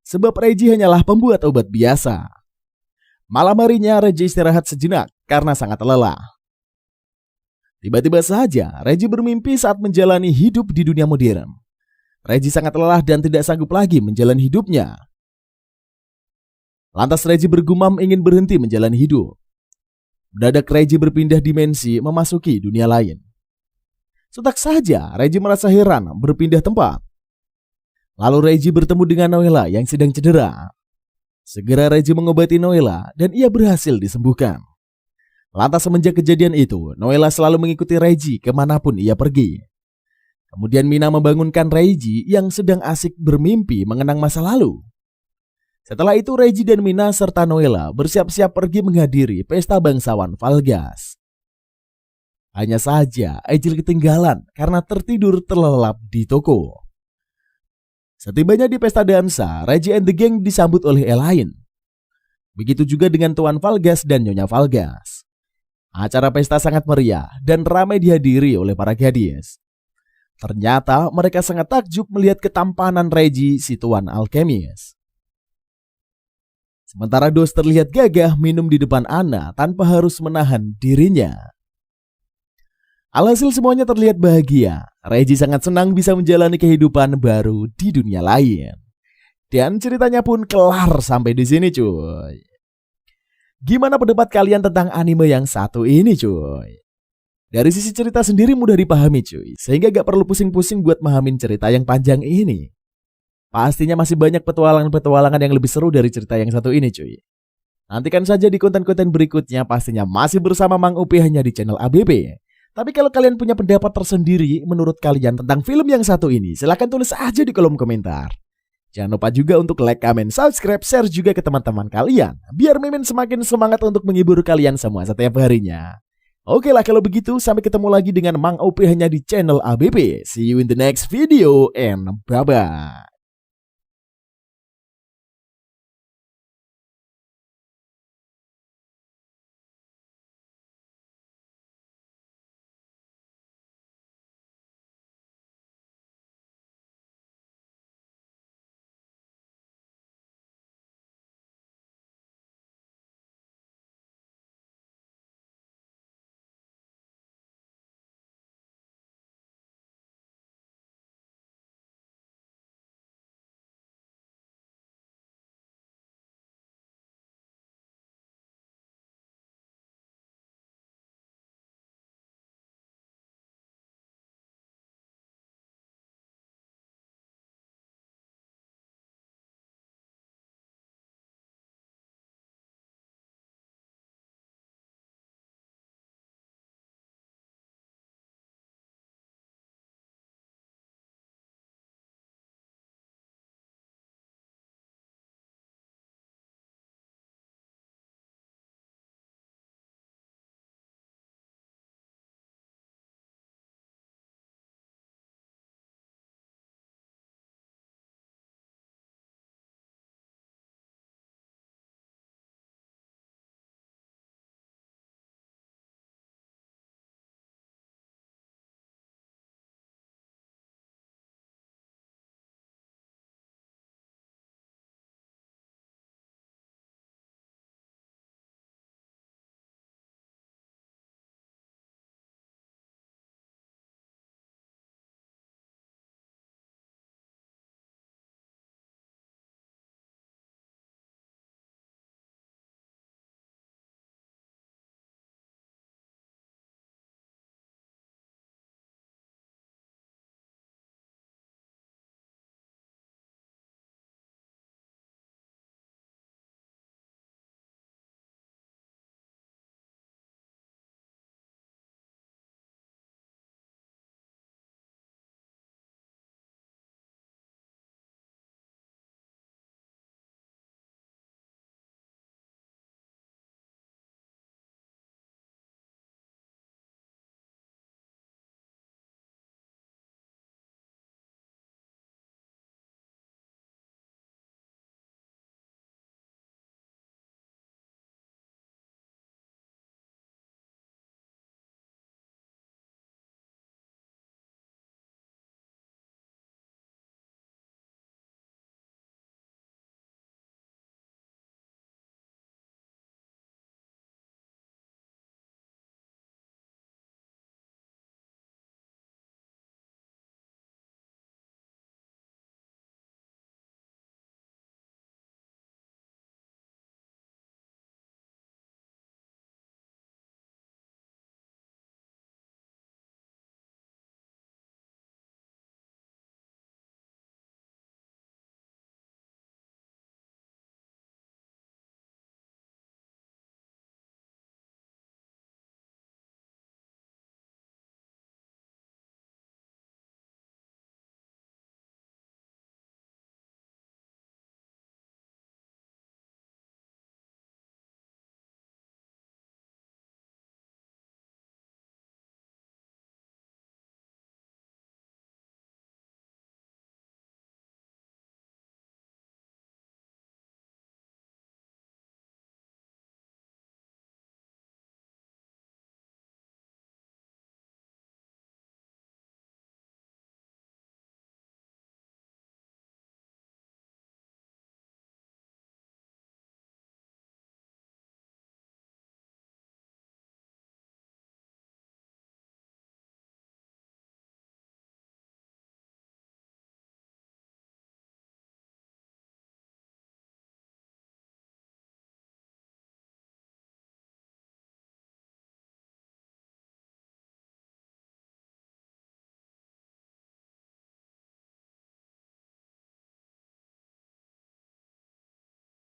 Sebab Reiji hanyalah pembuat obat biasa. Malam harinya Reiji istirahat sejenak karena sangat lelah. Tiba-tiba saja Reiji bermimpi saat menjalani hidup di dunia modern. Reiji sangat lelah dan tidak sanggup lagi menjalani hidupnya. Lantas Reiji bergumam ingin berhenti menjalani hidup. Mendadak Reiji berpindah dimensi memasuki dunia lain. Sontak saja Reiji merasa heran berpindah tempat. Lalu Reiji bertemu dengan Noella yang sedang cedera. Segera Reiji mengobati Noella dan ia berhasil disembuhkan. Lantas semenjak kejadian itu, Noella selalu mengikuti Reiji kemanapun ia pergi. Kemudian Mina membangunkan Reiji yang sedang asik bermimpi mengenang masa lalu. Setelah itu Reiji dan Mina serta Noella bersiap-siap pergi menghadiri pesta bangsawan Valgas. Hanya saja Egil ketinggalan karena tertidur terlelap di toko. Setibanya di pesta dansa, Reiji and the Gang disambut oleh Elaine. Begitu juga dengan Tuan Valgas dan Nyonya Valgas. Acara pesta sangat meriah dan ramai dihadiri oleh para gadis. Ternyata mereka sangat takjub melihat ketampanan Reiji si Tuan Alkemis. Sementara Dos terlihat gagah minum di depan Ana tanpa harus menahan dirinya. Alhasil semuanya terlihat bahagia. Reiji sangat senang bisa menjalani kehidupan baru di dunia lain. Dan ceritanya pun kelar sampai di sini cuy. Gimana pendapat kalian tentang anime yang satu ini cuy? Dari sisi cerita sendiri mudah dipahami cuy, sehingga gak perlu pusing-pusing buat mahamin cerita yang panjang ini. Pastinya masih banyak petualangan-petualangan yang lebih seru dari cerita yang satu ini cuy. Nantikan saja di konten-konten berikutnya, pastinya masih bersama Mang Upi hanya di channel ABB. Tapi kalau kalian punya pendapat tersendiri menurut kalian tentang film yang satu ini, silahkan tulis aja di kolom komentar. Jangan lupa juga untuk like, comment, subscribe, share juga ke teman-teman kalian, biar Mimin semakin semangat untuk menghibur kalian semua setiap harinya. Oke lah kalau begitu, sampai ketemu lagi dengan Mang Upi hanya di channel ABB. See you in the next video and bye-bye.